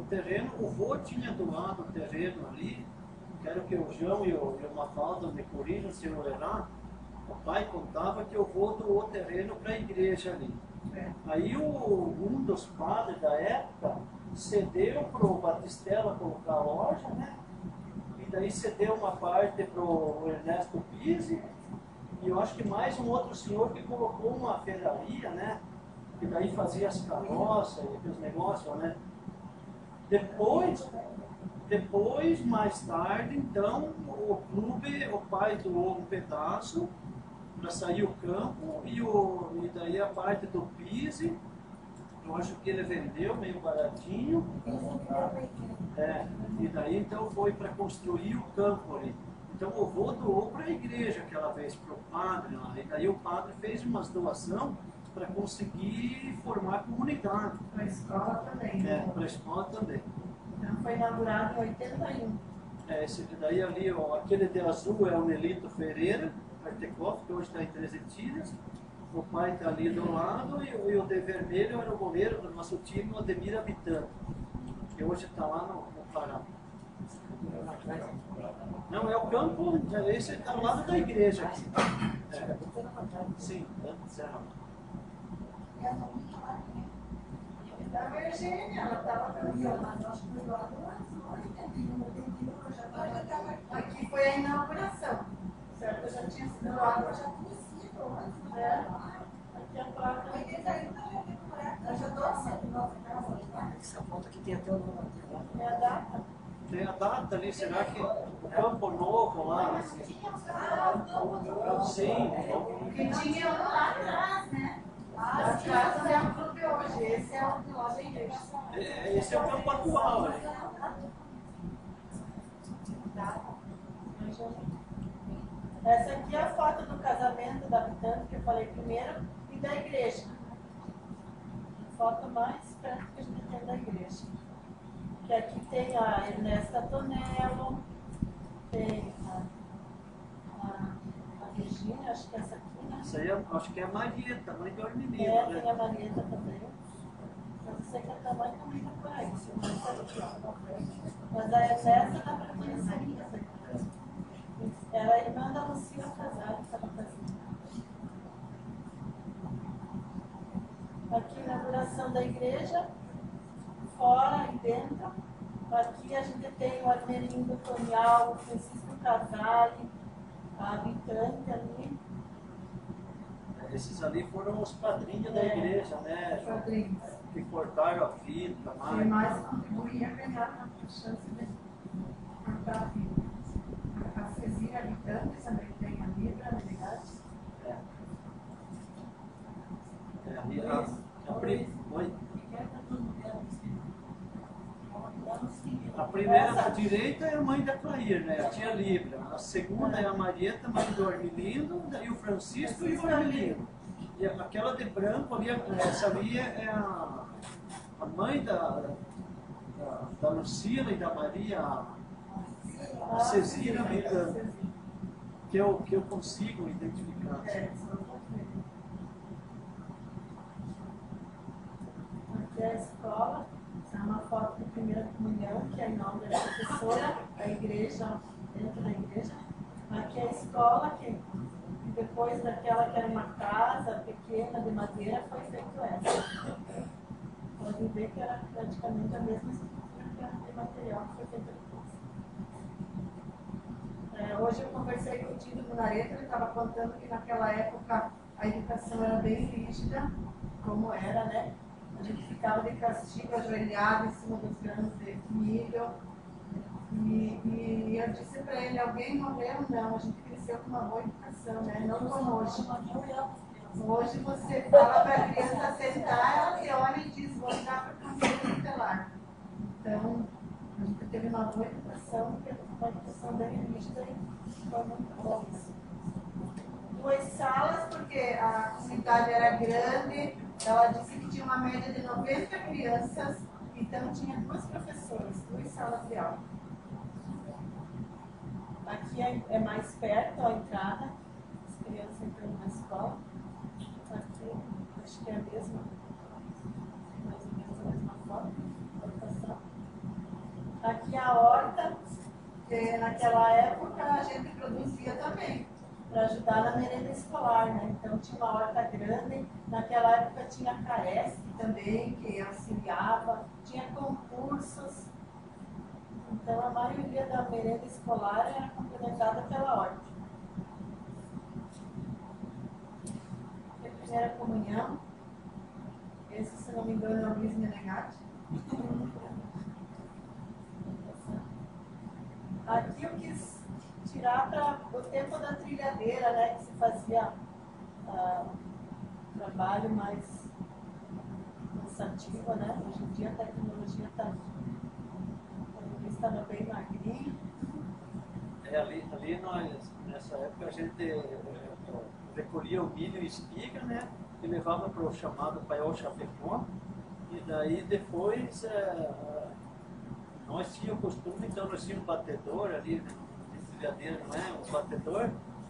Speaker 9: terreno, o vô tinha doado o terreno ali, quero que o João e o Mafalda me corrijam se eu errar, o pai contava que o vô doou o terreno para a igreja ali. Aí um dos padres da época cedeu para o Batistella colocar a loja, né? E daí cedeu uma parte para o Ernesto Pise, e eu acho que mais um outro senhor que colocou uma ferraria, né? Que daí fazia as carroças e aqueles negócios, né? Depois, mais tarde, então, o clube, o pai doou um pedaço para sair o campo e daí a parte do Pise, eu acho que ele vendeu meio baratinho. E daí então foi para construir o campo ali. Então o vô doou para a igreja aquela vez, para o padre lá. E daí o padre fez umas doações para conseguir formar a comunidade.
Speaker 3: Para a escola também, né?
Speaker 9: Para a escola também.
Speaker 10: Então foi inaugurado em 81.
Speaker 9: Esse daí ali, ó, aquele de azul é o Nelito Ferreira, Artecoff, que hoje está em Três Retiro. O pai está ali do lado e o de vermelho era o goleiro do nosso time, o Ademir Habitante, que hoje está lá no Pará. Não, é o campo, esse está ao lado da igreja aqui. Sim, antes era.
Speaker 3: Da Virgínia, ela estava cansada. Aqui foi a inauguração. Certo? Eu já tinha sido doado, eu já conhecia.
Speaker 10: Aqui a placa.
Speaker 1: Essa foto aqui tem até o nome.
Speaker 10: É a data.
Speaker 9: Tem a data ali, será que o Campo Novo lá? Né? Sim.
Speaker 3: Que tinha um lá atrás, né? Atrás é o clube hoje, esse é o de lá da igreja.
Speaker 9: Esse é o campo atual, né?
Speaker 10: Essa aqui é a foto do casamento da habitante que eu falei primeiro e da igreja. A foto mais perto que a gente tem da igreja. Que aqui tem a Ernesta Tonello, tem a Virgínia, acho que é essa aqui, né?
Speaker 9: Essa aí acho que é a Marieta, mãe do Arminino,
Speaker 10: Tem
Speaker 9: né?
Speaker 10: a Marieta também. Mas eu sei que a tua mãe também tá por aí. Mas a Ernesta dá para conhecer. Ela é irmã da Lucila Casal, que estava casando. Aqui a inauguração da igreja, fora e dentro. Aqui a gente tem o Armelindo Tonial, o Francisco Casale, a habitante ali.
Speaker 9: Esses ali foram os padrinhos da igreja, né?
Speaker 3: Padrinhos.
Speaker 9: Que cortaram a fita,
Speaker 3: Quem mais contribuía a ganhar a chance de cortar a fita. A Cezinha Habitante também tem ali para a delegada.
Speaker 9: Ali a primeira da direita é a mãe da Clair, né? A tia Libra. A segunda é a Marieta, mãe do Armilindo, daí o Francisco e o Armilindo. E aquela de branco ali, essa ali é a mãe da Lucila e da Maria, a Cezira Miranda, que eu consigo identificar.
Speaker 10: Aqui é a escola, é uma foto da primeira comunhão, que é em nome da professora, a igreja, dentro da igreja. Aqui é a escola, que depois daquela que era uma casa pequena de madeira, foi feito essa. Podem ver que era praticamente a mesma estrutura de material que foi feito depois. Hoje eu conversei com o tio do Munareta, ele estava contando que naquela época a educação era bem rígida, como era, né? A gente ficava de castigo, ajoelhado em cima dos grãos de milho. E eu disse para ele, alguém morreu? Não, a gente cresceu com uma boa educação, né? Não como hoje. Hoje você fala para a criança sentar, ela te olha e diz, vou ligar para o conselho tutelar. Então, a gente teve uma boa educação, porque uma educação bem rígida e foi muito bom isso. 2 salas, porque a comunidade era grande, ela disse que tinha uma média de 90 crianças, então tinha 2 professoras, 2 salas de aula. Aqui é mais perto a entrada, as crianças entrando na escola. ali, acho que é a mesma, mais ou menos a mesma foto, colocação. Aqui a horta, que naquela época a gente produzia também, para ajudar na merenda escolar, né? Então tinha uma horta grande, naquela época tinha a Caesc também, que auxiliava, tinha concursos. Então a maioria da merenda escolar era complementada pela horta. A primeira comunhão, esse, se não me engano, é o Luiz Menegatti. Aqui eu quis tirar para o tempo da trilhadeira, né, que se fazia trabalho mais cansativo, né? Hoje em dia a tecnologia está bem magrinho.
Speaker 9: Ali nós, nessa época, a gente recolhia o milho e espiga, né? E levava para o chamado paiol chapecó. E daí depois nós tínhamos o costume, então nós tínhamos um batedor ali, né? De trilhadeira, não é? Um batedor.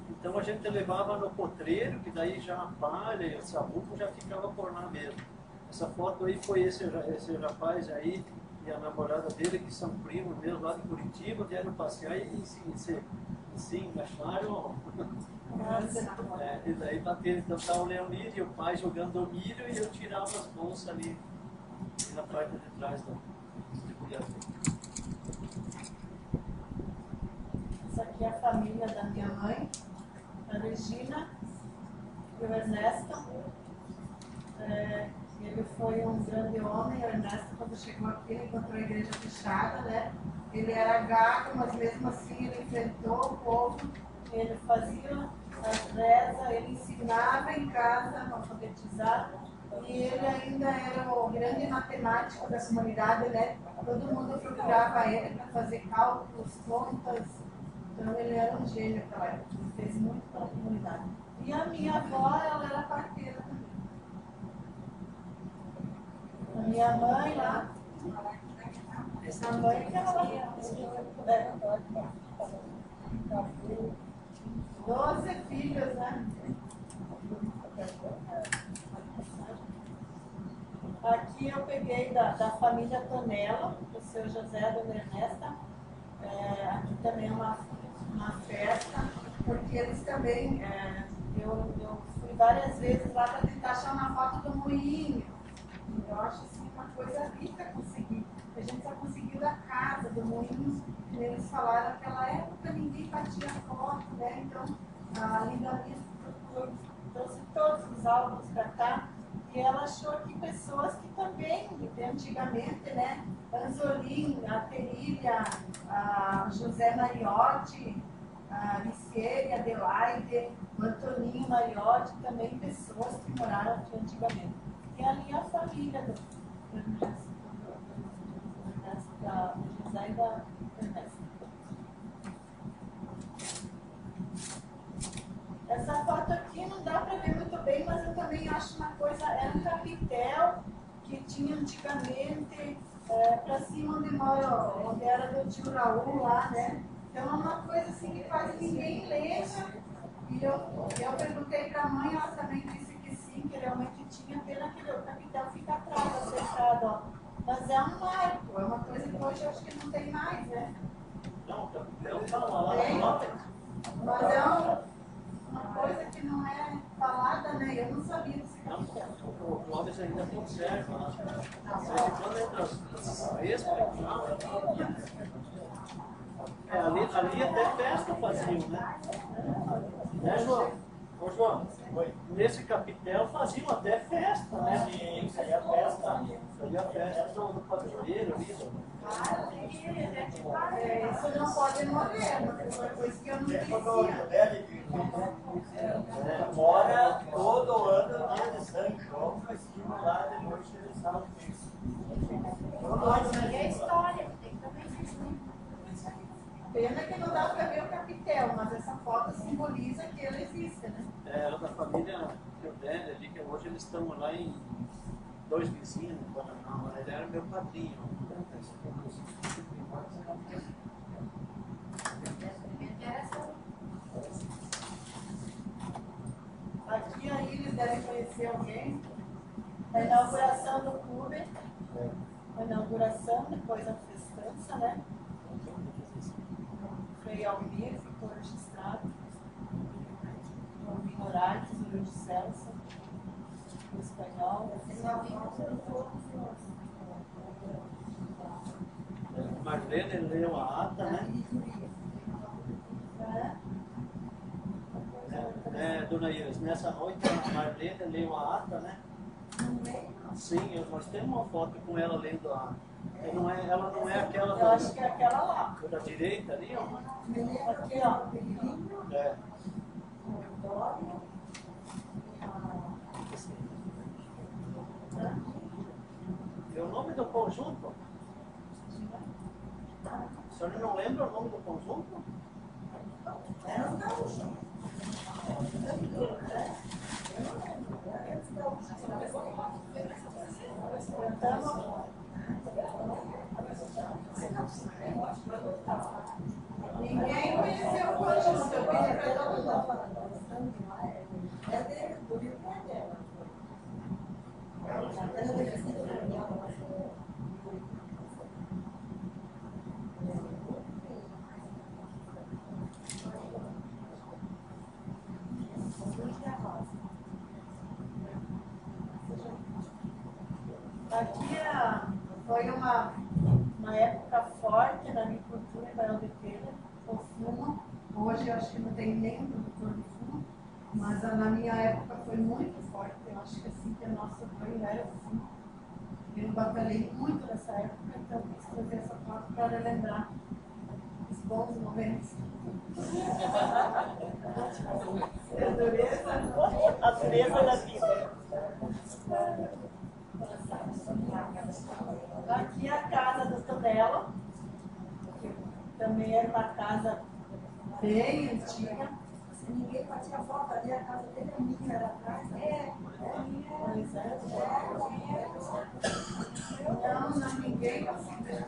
Speaker 9: Então a gente levava no potreiro, que daí já a palha e o sabuco já ficava por lá mesmo. Essa foto aí foi esse rapaz aí e a namorada dele, que são primos mesmo lá de Curitiba, vieram passear e se engaixaram. E daí bateram, então estava o Leonir e o pai jogando o milho e eu tirava as bolsas ali na parte de trás do distribuidor.
Speaker 10: Essa aqui é a família da minha mãe, a Regina e o Ernesto. Ele foi um grande homem. O Ernesto, quando chegou aqui, ele encontrou a igreja fechada, né? Ele era gago, mas mesmo assim ele enfrentou o povo, ele fazia as rezas, ele ensinava em casa, alfabetizar, e ele ainda era o grande matemático da comunidade, né? Todo mundo procurava ele para fazer cálculos, contas. Então ele era um gênio naquela época, ele fez muito pela comunidade. E a minha avó, ela era parteira também. A minha mãe lá, a mãe que ela lá, 12 filhos, né? Aqui eu peguei da família Tonella, do seu José e dona Ernesta. Aqui também é uma festa, porque eles também, eu fui várias vezes lá para tentar achar uma foto do moinho. Eu acho assim uma coisa rica conseguir. A gente só conseguiu da casa, do moinho, que eles falaram naquela época ninguém batia foto, né? Então a Linda Lisa trouxe todos os álbuns para cá e ela achou aqui pessoas que também, antigamente, né? Anzolim, a Terília, a José Mariotti, a Liceire, a Adelaide, o Antoninho Mariotti, também pessoas que moraram aqui antigamente. E ali a família do José e da Ernesto. Essa foto aqui não dá para ver muito bem, mas eu também acho uma coisa, era um capitel que tinha antigamente para cima onde era do tio Raul lá, né? Então é uma coisa assim que quase ninguém lembra. E eu perguntei para a mãe, ela também disse que sim, que realmente tinha, pena que o capitel fica atrás, acertado, ó. Mas é um marco, é uma coisa que hoje eu acho que não tem mais, né?
Speaker 9: Não, o capitel está lá.
Speaker 10: Mas é uma coisa que não é falada, né? Eu não sabia desse capitel.
Speaker 9: O Clóvis ainda conserva lá. Quando entra as vespas, ali até festa faziam, né? Né, João? Ô, João, nesse capitel faziam até festa, né? Sim, isso aí é festa. Isso aí é festa do padroeiro, isso.
Speaker 10: Isso não pode morrer, mas foi coisa que eu não conhecia.
Speaker 11: Mora todo ano dia de São João, nós tínhamos lá de noite de sábado.
Speaker 2: E a história, tem que também existir.
Speaker 10: Pena que não dá para ver o capitel, mas essa foto simboliza que ele existe, né?
Speaker 9: Era da família Teodélia ali, que hoje eles estão lá em dois vizinhos no Paraná, mas ele era meu padrinho.
Speaker 3: Aqui aí eles devem conhecer alguém. A inauguração do clube. A inauguração, depois a festança, né? Frei Almir ficou registrado. O Almir Horários, o de Celso, o espanhol.
Speaker 9: Marlene leu a ata, né? Dona Iris, nessa noite a Marlene leu a ata, né? Sim, nós temos uma foto com ela lendo a ata. Ela não é aquela
Speaker 3: Eu acho que é aquela lá.
Speaker 9: da direita ali, ó.
Speaker 3: Aqui, ó.
Speaker 9: É. E o nome do conjunto? A senhora não lembra o nome do conjunto?
Speaker 3: Ninguém conheceu o conjunto, eu pedi para todo mundo. Aqui foi uma época forte na agricultura em Barão de Telha, o fumo. Hoje eu acho que não tem nem produtor de fumo, mas na minha época foi muito forte. Eu acho que assim que a nossa banho era o fumo. Eu batalhei muito nessa época, então quis trazer essa foto para lembrar os bons momentos. A dureza da vida. Aqui é a casa do Tonelo, que também era uma casa bem antiga.
Speaker 10: Se ninguém batia foto ali, a casa dele é minha, era atrás.
Speaker 3: Pois é. Não, ninguém conseguiu.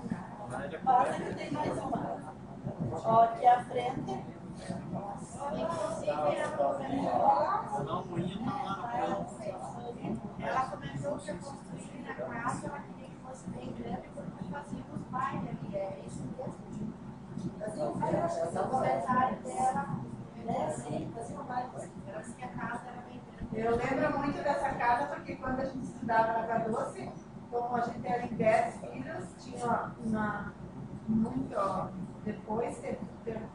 Speaker 3: Passa que tem mais uma. Ó, aqui à frente. Inclusive,
Speaker 9: Não, moinha tá lá no campo.
Speaker 2: ela começou a construir na casa, ela queria que fosse bem grande, porque fazíamos baile ali, é isso mesmo. Fazíamos baile, o comentário dela, né? Sim, fazíamos baile. Ela disse que a casa era bem grande.
Speaker 3: Eu lembro muito dessa casa porque quando a gente estudava na K12, como a gente era em 10 filhos, tinha muito, ó, depois teve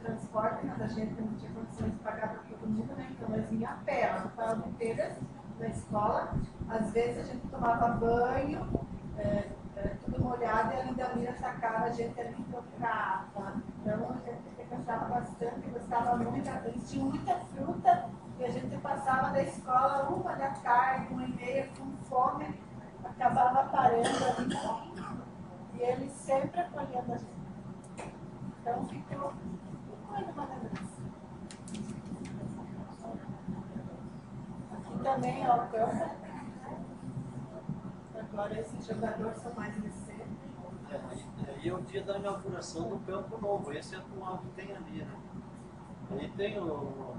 Speaker 3: transporte, mas a gente não tinha condições de pagar para todo mundo, né? Então nós íamos a pé, lá no Farol de Telhas, na escola. Às vezes a gente tomava banho, tudo molhado, e a Lindamira sacava a gente ali trocava. Então a gente frequentava bastante, gostava muito, eles tinham muita fruta, e a gente passava da escola 1h da tarde, 1h30, com fome, acabava parando ali, e eles sempre acolhendo a gente. Então ficou uma lembrança. Aqui também, ó, o campo. Agora esses jogadores são mais recentes.
Speaker 9: Aí é o dia da inauguração do Campo Novo, esse atual que tem ali, né? Aí tem eu, o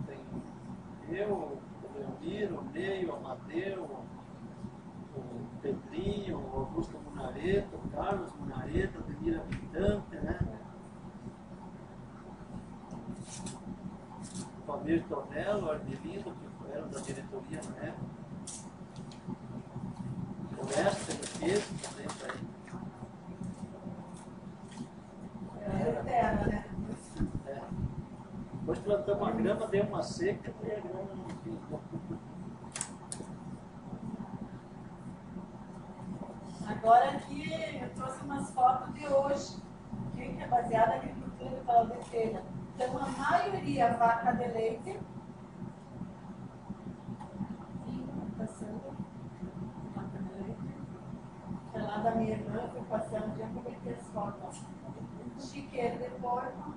Speaker 9: Leonir, o Ney, o Amadeu, o Pedrinho, o Augusto Munareta, o Carlos Munareta, o Demir Habitante, né? O Palmir Tonello, o Armelino, que eram da diretoria na época. O Mestre, o Pedro, também está aí.
Speaker 3: É eterna, né?
Speaker 9: É. Depois plantamos a grama, deu uma seca e a grama não ficou.
Speaker 3: Agora aqui eu trouxe umas fotos de hoje, que é baseada na agricultura de Farol de Telha. Então a maioria vaca de leite. Passando. Vaca de leite. É lá da minha irmã, fui passando o dia que eu peguei as fotos. Chiqueiro de porco.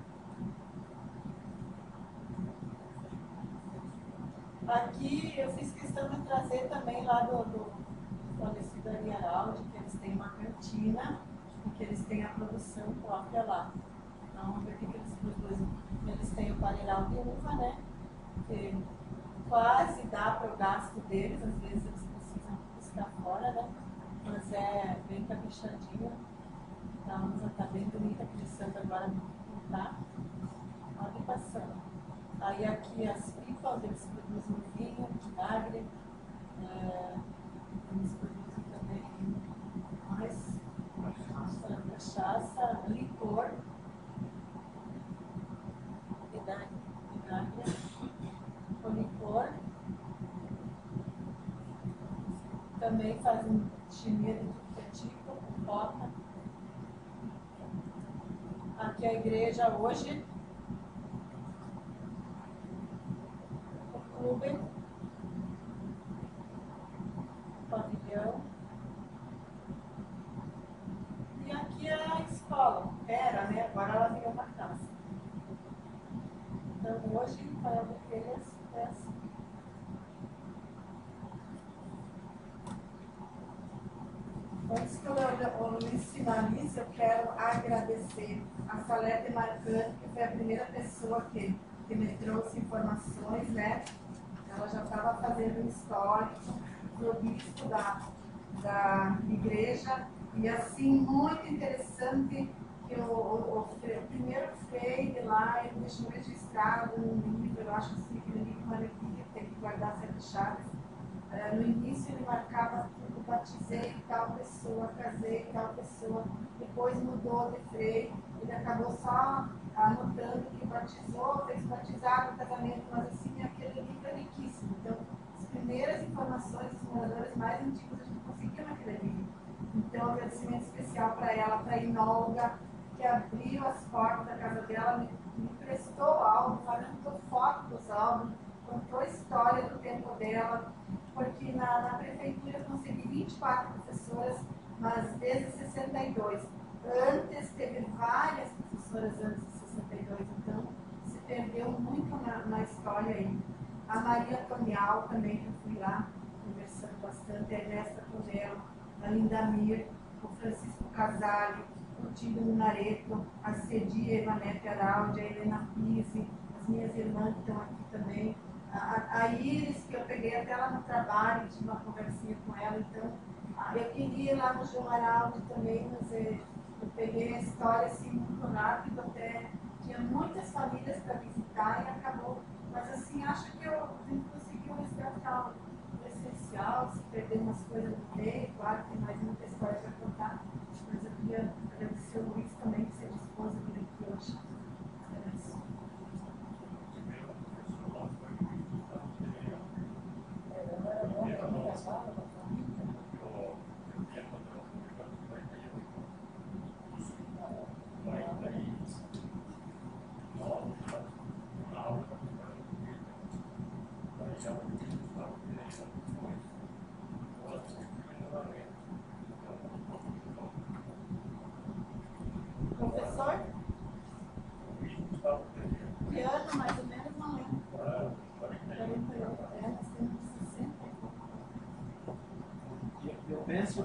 Speaker 3: Aqui eu fiz questão de trazer também lá do falecido Ari Araldi, que eles têm uma cantina e que eles têm a produção própria lá. Então, vamos ver o que eles produzem. Eles têm o panelão de uva, né? Que quase dá para o gasto deles, às vezes eles precisam buscar fora, né? Mas é bem caprichadinho. A mesa está bem bonita, aquele santo agora não tá. Pode passando. Aí aqui as pipas, eles produzem vinho, vinagre, eles produzem também mais cachaça, licor, vinagre, com licor. Também fazem chimeira de tudo que é tipo, coca. Aqui a igreja hoje, o clube, o pavilhão. E aqui é a escola, era, né? Agora ela virou uma casa. Então hoje, para eles, é assim. Antes que o Luiz finalize, eu quero agradecer a Salete Marcante, que foi a primeira pessoa que me trouxe informações, né? Ela já estava fazendo um histórico do bispo da igreja, e assim, muito interessante que o primeiro freire lá, ele deixou registrado num livro, eu acho assim, aquele livro maravilha, tem que guardar 7 chaves. No início ele marcava tudo, batizei tal pessoa, casei tal pessoa, depois mudou de freio, ele acabou só anotando que batizou, fez batizado, casamento, mas assim, aquele livro é riquíssimo. Então, as primeiras informações dos moradores mais antigos a gente conseguiu naquele livro. Então, um agradecimento especial para ela, para a enóloga, que abriu as portas da casa dela, me prestou álbum, falando foto dos álbuns, contou a história do tempo dela, porque na prefeitura eu consegui 24 professoras, mas desde 62. Antes, teve várias professoras antes de 62, então se perdeu muito na história aí. A Maria Tonial também, que eu fui lá, conversando bastante, a Ernesto Tonello, a Linda Mir, o Francisco Casale, o Tino Munareto, a Cedi Evanete Araldi, a Helena Pise, as minhas irmãs que estão aqui também. A Iris, que eu peguei até lá no trabalho, tive uma conversinha com ela, então eu queria ir lá no João Araldi também, mas eu peguei a história assim muito rápido, até tinha muitas famílias para visitar e acabou, mas assim, acho que a gente conseguiu resgatar o essencial, se perder umas coisas no meio, claro que tem mais muita história para contar, mas eu queria agradecer o Luiz também, que se dispôs a vir aqui hoje. Professor? Que ano, mais ou menos, não lembro. 48 anos, 60.
Speaker 9: Eu penso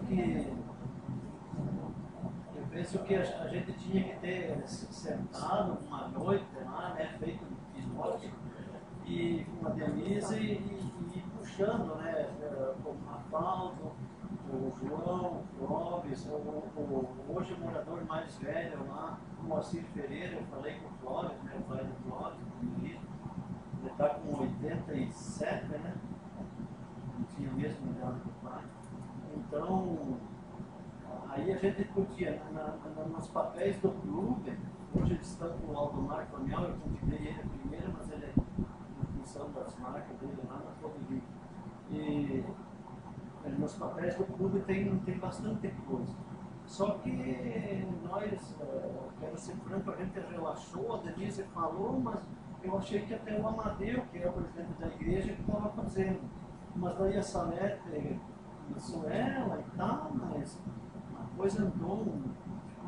Speaker 9: que a gente tinha que ter sentado uma noite lá, né, feito um episódio, e com a Denise e puxando, né, o Mafaldo, o João, o Clóvis, hoje o morador mais velho lá, o Moacir Pereira, eu falei com o Clóvis, né, o pai do Clóvis, ele está com 87, né, não tinha mesmo idade do pai. Então, aí a gente podia, nos papéis do clube, hoje eles estão com o Aldomar Conial, eu convidei ele primeiro, mas ele, na função das marcas dele lá, não pôde vir. E nos papéis do clube tem bastante coisa. Só que nós, quero ser franco, a gente relaxou, a Denise falou, mas eu achei que até o Amadeu, que é o presidente da igreja, que estava fazendo. Mas daí a Salete começou ela e tal, mas a coisa andou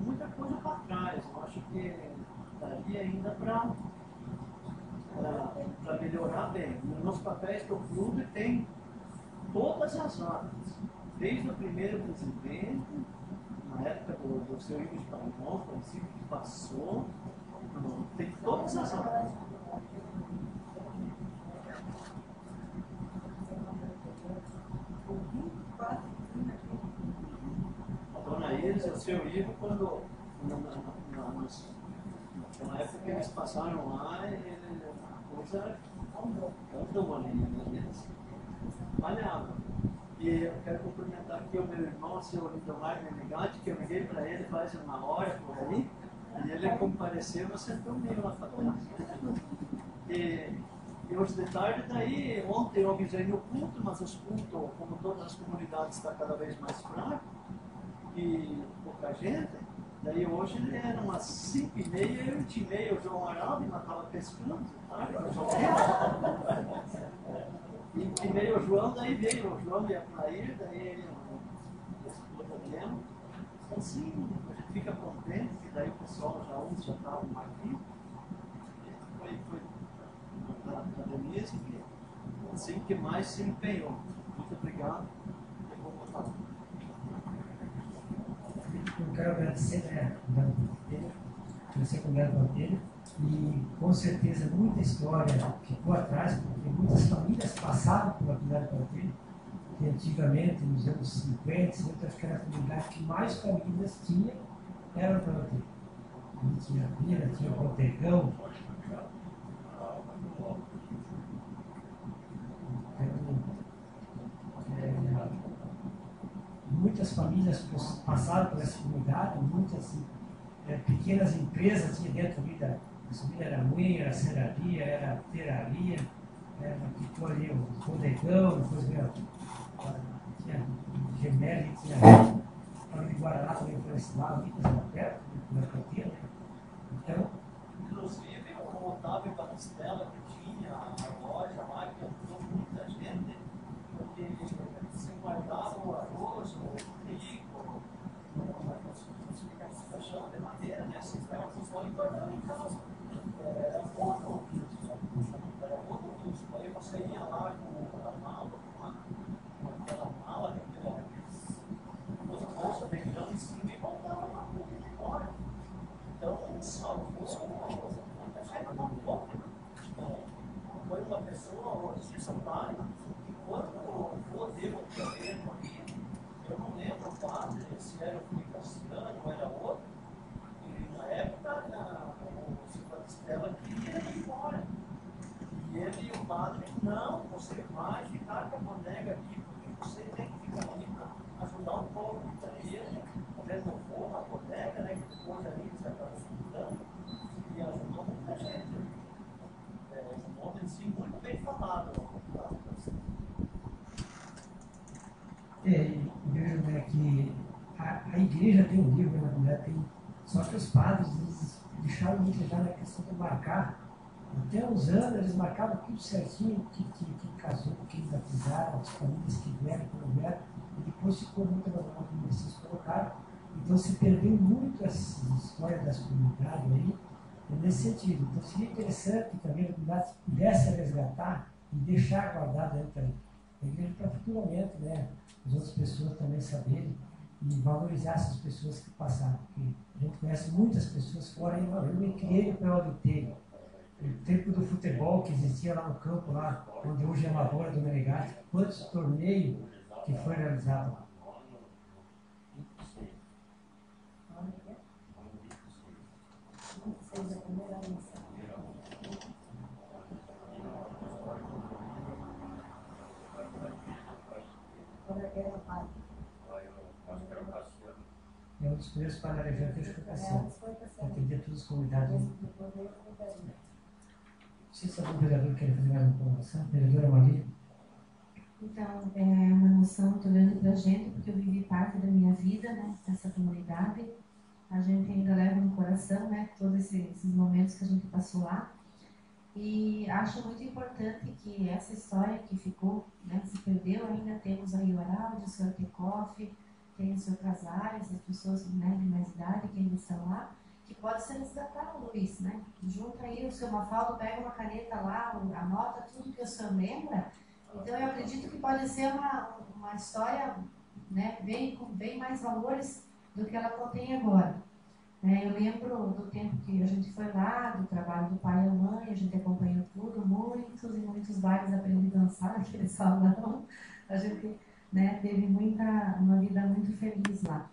Speaker 9: muita coisa para trás. Eu acho que daria ainda para melhorar bem. Nos papéis do clube tem todas as atas, desde o primeiro presidente, na época do seu Igor Espanhol, Francisco, que passou, tem todas as atas. o seu Ivo, quando na época que eles passaram lá, a coisa andou ali, né? Eles malhavam. E eu quero cumprimentar aqui o meu irmão, o senhor Lindomar Menegatti, que eu liguei para ele faz uma hora por aí, e ele compareceu, eu sentou meio lá para trás. E hoje de tarde, daí, ontem eu avisei no culto, mas os cultos, como todas as comunidades, está cada vez mais fraco e pouca gente. Daí hoje ele era umas 5h30, eu intimei o João Araldo, ainda estava pescando, tá? Intimei o João, daí veio o João e a Clair, daí ele escuta mesmo. Assim, a gente fica contente, que daí o pessoal uns já estavam aqui. Foi da Denise, que assim que mais se empenhou. Muito obrigado. Eu vou botar.
Speaker 1: Eu quero agradecer, né, comecei com o Leandro Bandeira, e com certeza muita história ficou atrás, porque muitas famílias passaram pela comunidade Bandeira, que antigamente, nos anos 50, 60, acho que era a comunidade que mais famílias tinha, era o Bandeira. Tinha vila, tinha botegão. Muitas famílias passaram por essa comunidade, muitas pequenas empresas tinha dentro ali da família, era moinha, era serraria, era teiraria, ficou ali o bodegão, depois veio tinha Gemelli, tinha a família de Guaraná também por esse lado, ali, era perto, na cantina, né? Então,
Speaker 9: inclusive o Otávio Batistella, que tinha a loja lá, que ajudou muita gente, porque se guardava o arroz, o trigo, o caixão de madeira, né? Assim, ficava funcionando e guardava em casa. Era pouco custo. Aí você ia lá com a mala, com aquela mala, com a bolsa bem grande em cima e voltava lá embora. Então, salvou foi uma pessoa, hoje, São Paulo, que quando o vô deu o terreno ali, eu não lembro o padre, se era o Cassiano ou era outro, e na época o Silvio Batistella queria ir embora. E ele e o padre, não, você vai ficar com a bodega aqui, porque você tem que ficar aqui para ajudar o povo. Então ele renovou a bodega, né, que depois ali eles acabaram estudando, e ajudou muita gente. Um homem assim muito bem falado.
Speaker 1: Vejo, né, que a igreja tem um livro, na verdade, tem, só que os padres eles deixaram muito já na questão de marcar. Até uns anos eles marcavam tudo certinho, que casou, que eles batizaram, as famílias que vieram, que não vieram, e depois ficou muito abandonado como vocês colocaram. Então se perdeu muito essas histórias das comunidades aí, nesse sentido. Então seria interessante que também a comunidade pudesse resgatar e deixar guardado dentro da igreja para futuramente, né, as outras pessoas também saberem e valorizar essas pessoas que passaram. Porque a gente conhece muitas pessoas fora, eu me criei no Pé do Telho. O tempo do futebol que existia lá no campo, lá onde hoje é a Lavoura do Menegatti, quantos torneios que foi realizado lá. É um dos primeiros padres de educação. Atendia todas as comunidades. Você sabe o vereador que quer fazer mais uma colocação? Vereadora Maria?
Speaker 2: Então, é uma emoção muito grande para a gente, porque eu vivi parte da minha vida, né, nessa comunidade. A gente ainda leva no coração, né, todos esses momentos que a gente passou lá. E acho muito importante que essa história que ficou, né, se perdeu, ainda temos aí o Araldo, o Sr. Tecoff, tem o Sr. Casares, as pessoas, né, de mais idade que ainda estão lá, que pode ser resgatado, Luiz, né? Junta aí o Sr. Mafaldo, pega uma caneta lá, anota tudo que o senhor lembra. Então eu acredito que pode ser uma história, né, com bem mais valores do que ela contém agora. Eu lembro do tempo que a gente foi lá, do trabalho do pai e da mãe, a gente acompanhou tudo, muitos e muitos bailes, aprendi a dançar naquele salão. A gente, né, teve uma vida muito feliz lá.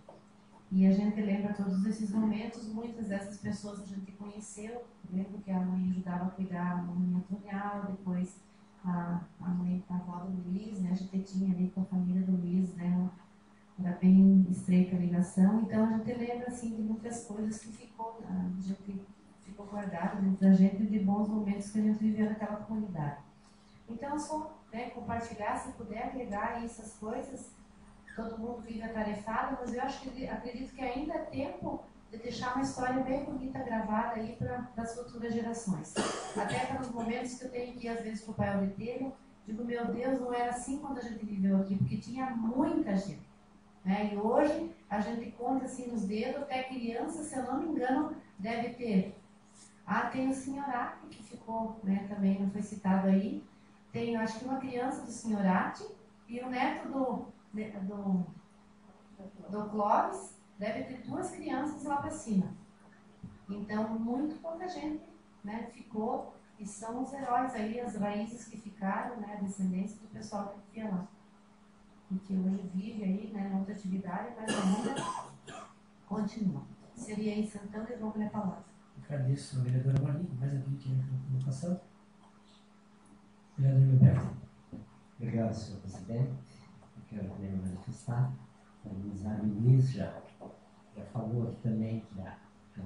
Speaker 2: E a gente lembra todos esses momentos, muitas dessas pessoas a gente conheceu, lembro que a mãe ajudava a cuidar da mãe Antonial, depois a mãe, a avó do Luiz, né, a gente tinha ali com a família do Luiz, né, era bem estreita a ligação, então a gente lembra assim de muitas coisas que a gente ficou guardado dentro da gente e de bons momentos que a gente viveu naquela comunidade. Então, só compartilhar, se puder agregar aí essas coisas. Todo mundo vive atarefado, mas eu acredito que ainda é tempo de deixar uma história bem bonita gravada aí para as futuras gerações. Até para os momentos que eu tenho que ir, às vezes, para o Pai Aureteiro, digo, meu Deus, não era assim quando a gente viveu aqui, porque tinha muita gente. Né? E hoje a gente conta assim nos dedos, até criança, se eu não me engano, deve ter. Tem o Senhor Ati, que ficou, né, também não foi citado aí. Tem, acho que uma criança do Senhor Ati e o neto do Clóvis, deve ter 2 crianças lá para cima. Então, muito pouca gente, né, ficou, e são os heróis aí, as raízes que ficaram, né, a descendência do pessoal que vivia lá. E que hoje vive aí, né, na outra atividade, mas ainda continua. Seria isso, então, eu vou para a palavra.
Speaker 1: Agradeço a vereadora Marli, mais alguém que na colocação? Vereador Roberto.
Speaker 4: Obrigado, senhor presidente. Eu quero também manifestar, parabenizar o Luiz, já falou aqui também que a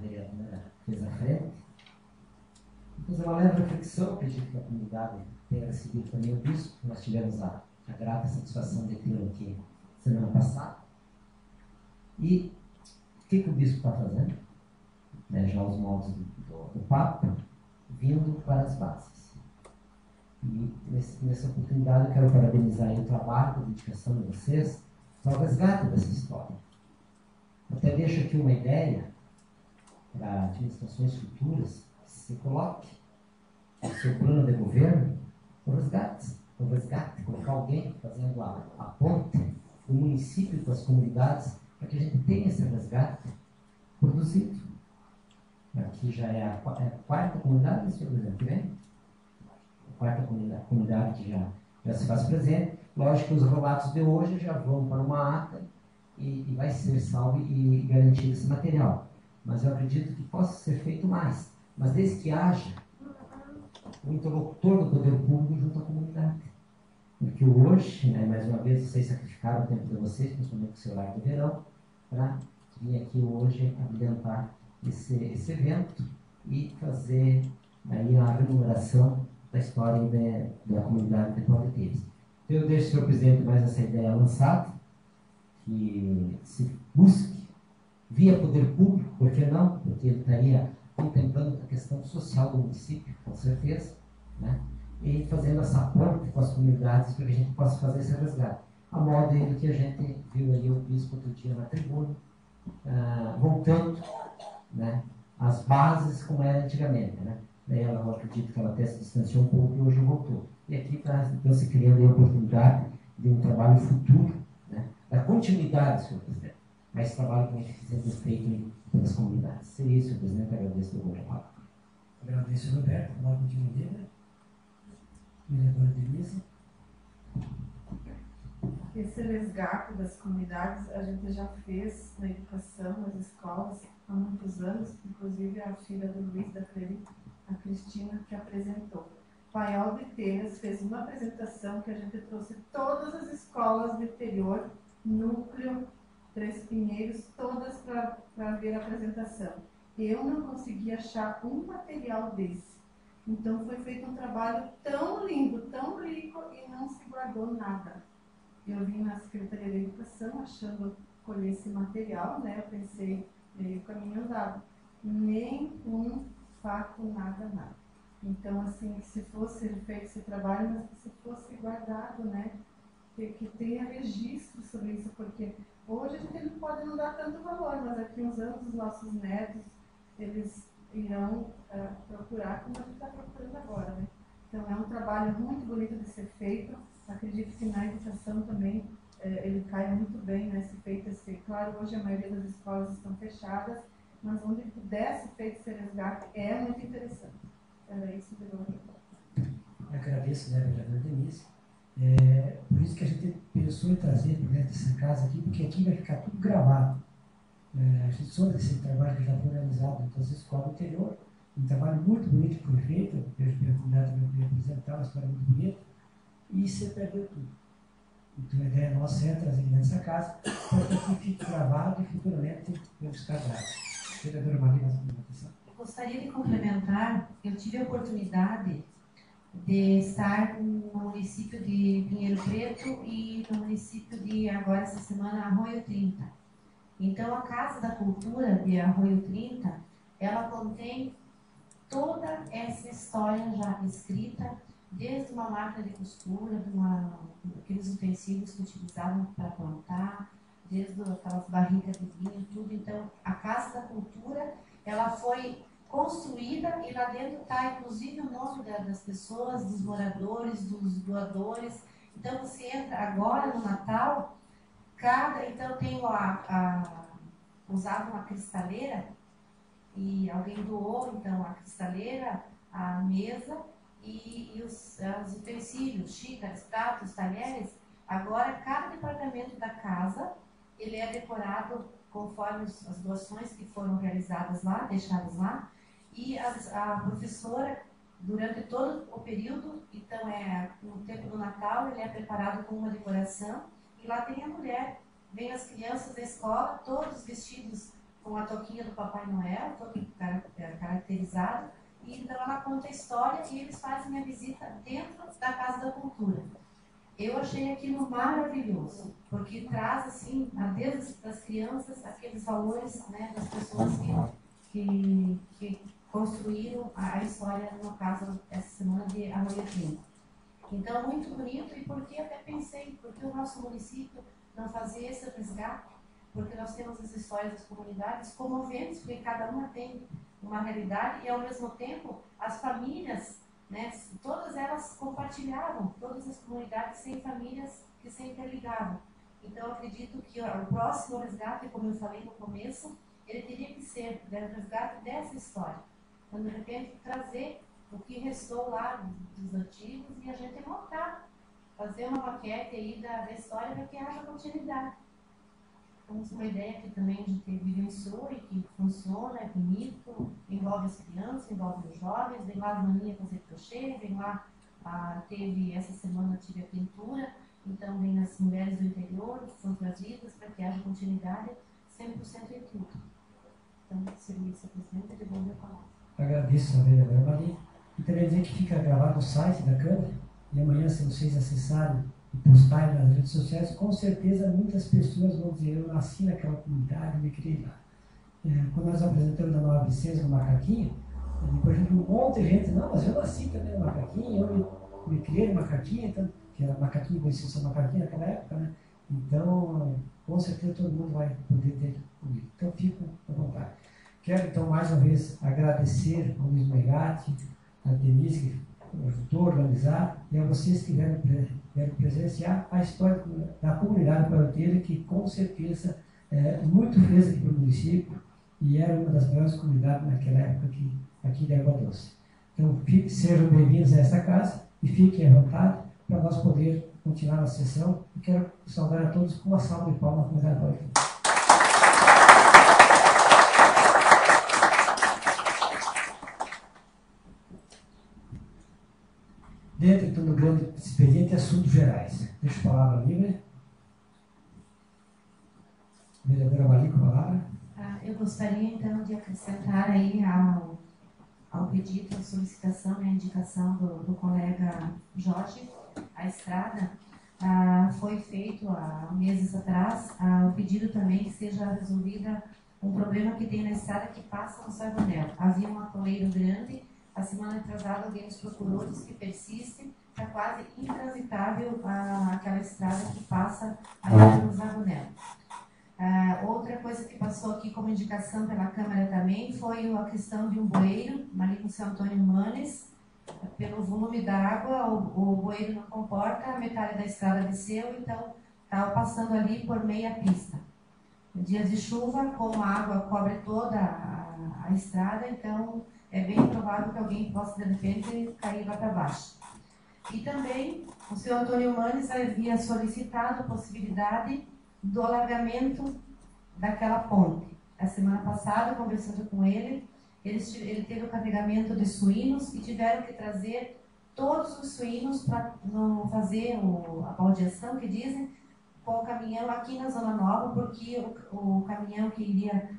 Speaker 4: vereadora fez a frente. Fiz uma leve reflexão, acredito que a comunidade tenha recebido também o bispo. Nós tivemos a grata satisfação de tê-lo aqui semana passada. E o que o bispo está fazendo? Já os moldes do Papa, vindo para as bases. E nessa oportunidade eu quero parabenizar o trabalho, a dedicação de vocês, para o resgate dessa história. Até deixo aqui uma ideia para administrações futuras, que se coloque no seu plano de governo o resgate, colocar alguém fazendo a ponte do município com as comunidades, para que a gente tenha esse resgate produzido. Aqui já é a 4ª comunidade, senhor presidente, vem? A 4ª comunidade que já se faz presente. Lógico que os relatos de hoje já vão para uma ata e vai ser salvo e garantido esse material. Mas eu acredito que possa ser feito mais. Mas desde que haja o interlocutor do poder público junto à comunidade. Porque hoje, mais uma vez, vocês sacrificaram o tempo de vocês, principalmente o seu horário de verão, para vir aqui hoje abrilhantar esse evento e fazer aí a remuneração da história da comunidade de Pauleteiros. Então eu deixo, senhor presidente, mais essa ideia lançada, que se busque via poder público, por que não? Porque ele estaria contemplando a questão social do município, com certeza, né? E fazendo essa ponte com as comunidades para que a gente possa fazer esse resgate. A modo do que a gente viu aí o bispo outro dia na tribuna, voltando, né, às bases como era antigamente, né? Daí ela, eu acredito que ela até se distanciou um pouco e hoje voltou. E aqui está então, se criando a oportunidade de um trabalho futuro, né, da continuidade, senhor presidente, mas trabalho que a gente sempre feito pelas comunidades. Seria isso, senhor presidente, agradeço pelo bom trabalho.
Speaker 1: Agradeço, Roberto. Logo de medida. Vereadora Denise.
Speaker 3: Esse resgate das comunidades a gente já fez na educação, nas escolas, há muitos anos, inclusive a filha do Luiz da Freire, a Cristina, que apresentou. Paiol de Telhas fez uma apresentação que a gente trouxe todas as escolas do interior, núcleo, Três Pinheiros, todas para ver a apresentação. Eu não consegui achar um material desse. Então foi feito um trabalho tão lindo, tão rico e não se guardou nada. Eu vim na Secretaria da Educação achando colher esse material, né? Eu pensei, meio caminho andado. Nem um fato, nada. Então, assim, se fosse feito esse trabalho, mas que se fosse guardado, né? Que tenha registro sobre isso, porque hoje a gente não pode não dar tanto valor, mas daqui uns anos os nossos netos, eles irão procurar como a gente está procurando agora, né? Então é um trabalho muito bonito de ser feito. Acredito que na educação também ele cai muito bem, né? Se feito esse, claro, hoje a maioria das escolas estão fechadas, mas onde pudesse feito esse resgate é muito interessante. Era isso que eu
Speaker 1: Agradeço, né, vereadora Denise. Por isso que a gente pensou em trazer para dentro dessa casa aqui, porque aqui vai ficar tudo gravado. A gente soube desse trabalho que já foi realizado nas escolas anterior, um trabalho muito bonito que foi feito, eu vejo a oportunidade também de apresentar uma história muito bonita, e você perdeu tudo. Então a ideia nossa é trazer nessa casa para que aqui fique gravado e futuramente vamos ficar gravados. Vereadora Maria, mais uma atenção.
Speaker 2: Eu gostaria de complementar, eu tive a oportunidade de estar no município de Pinheiro Preto e no município de, agora essa semana, Arroio 30. Então a Casa da Cultura de Arroio 30, ela contém toda essa história já escrita, desde uma máquina de costura, aqueles utensílios que utilizavam para plantar, desde aquelas barricas de vinho, tudo. Então, a Casa da Cultura, ela foi construída e lá dentro está, inclusive, o nome das pessoas, dos moradores, dos doadores. Então, você entra agora no Natal, então tem usava uma cristaleira e alguém doou, então, a cristaleira, a mesa e os utensílios, xícaras, pratos, talheres. Agora, cada departamento da casa, ele é decorado conforme as doações que foram realizadas lá, deixadas lá, e a professora, durante todo o período, então no tempo do Natal, ele é preparado com uma decoração, e lá tem a mulher, vem as crianças da escola, todos vestidos com a touquinha do Papai Noel, todo caracterizado, e então ela conta a história e eles fazem a visita dentro da Casa da Cultura. Eu achei aquilo maravilhoso, porque traz, assim, desde das crianças, aqueles valores, né, das pessoas que construíram a história, no caso, essa semana de Arroio 30. Então, muito bonito, e porque até pensei, porque o nosso município não fazia esse resgate, porque nós temos as histórias das comunidades comoventes, porque cada uma tem uma realidade, e ao mesmo tempo, as famílias, né, todas elas compartilhavam, todas as comunidades sem famílias que se interligavam. Então, acredito que o próximo resgate, como eu falei no começo, ele teria que ser o resgate dessa história. Então, de repente, trazer o que restou lá dos antigos e a gente montar, fazer uma maquete aí da história para que haja continuidade. Temos uma ideia que também a gente vivenciou e que funciona, é bonito, envolve as crianças, envolve os jovens, vem lá as maninhas fazer crochê, vem lá, essa semana tive a pintura, então vem as mulheres do interior, que são trazidas para que haja continuidade 100% em tudo. Então, seria isso, presidente, eu devolvo a palavra.
Speaker 1: Agradeço a vereadora Maria. E também dizer que fica gravado no site da Câmara, e amanhã, se vocês acessarem e postarem nas redes sociais, com certeza muitas pessoas vão dizer: eu nasci naquela comunidade, eu me criei lá. Quando nós apresentamos a Nova Vicência no Macaquinho, depois um monte de gente: não, mas eu nasci também no Macaquinho, eu me criei no Macaquinho, então, que era Macaquinho, conhecia só Macaquinho naquela época, né? Então, com certeza todo mundo vai poder ter comigo. Então, fico à vontade. Quero, então, mais uma vez agradecer ao Luiz Megatti, a Denise, que ajudou a organizar, e a vocês que vieram presenciar a história da comunidade paroteira, que com certeza é muito fez aqui para o município e era uma das maiores comunidades naquela época aqui de Água Doce. Então, sejam bem-vindos a essa casa e fiquem à vontade para nós poder continuar a sessão. E quero saudar a todos com uma salva de palmas na comunidade paroteira. Dentro então, do grande expediente, assuntos gerais. Deixo a palavra livre. Vereadora Maria, com a palavra.
Speaker 2: Eu gostaria, então, de acrescentar aí ao pedido, à solicitação e à indicação do colega Jorge, a estrada. Foi feito há meses atrás o pedido também que seja resolvida um problema que tem na estrada que passa no Sargonel. Havia um atoleiro grande. A semana atrasada alguém nos procurou, diz que persiste, está quase intransitável aquela estrada que passa ali no Zagonel. Outra coisa que passou aqui como indicação pela Câmara também foi a questão de um bueiro, ali no São Antônio Manes. Pelo volume da água, o bueiro não comporta, a metade da estrada desceu, então estava passando ali por meia pista. Em dias de chuva, como a água cobre toda a estrada, então é bem provável que alguém possa, de repente, cair lá para baixo. E também, o senhor Antônio Manes havia solicitado a possibilidade do alargamento daquela ponte. a semana passada, conversando com ele, ele teve o carregamento de suínos e tiveram que trazer todos os suínos para fazer a baldeação, que dizem, com o caminhão aqui na Zona Nova, porque o caminhão que iria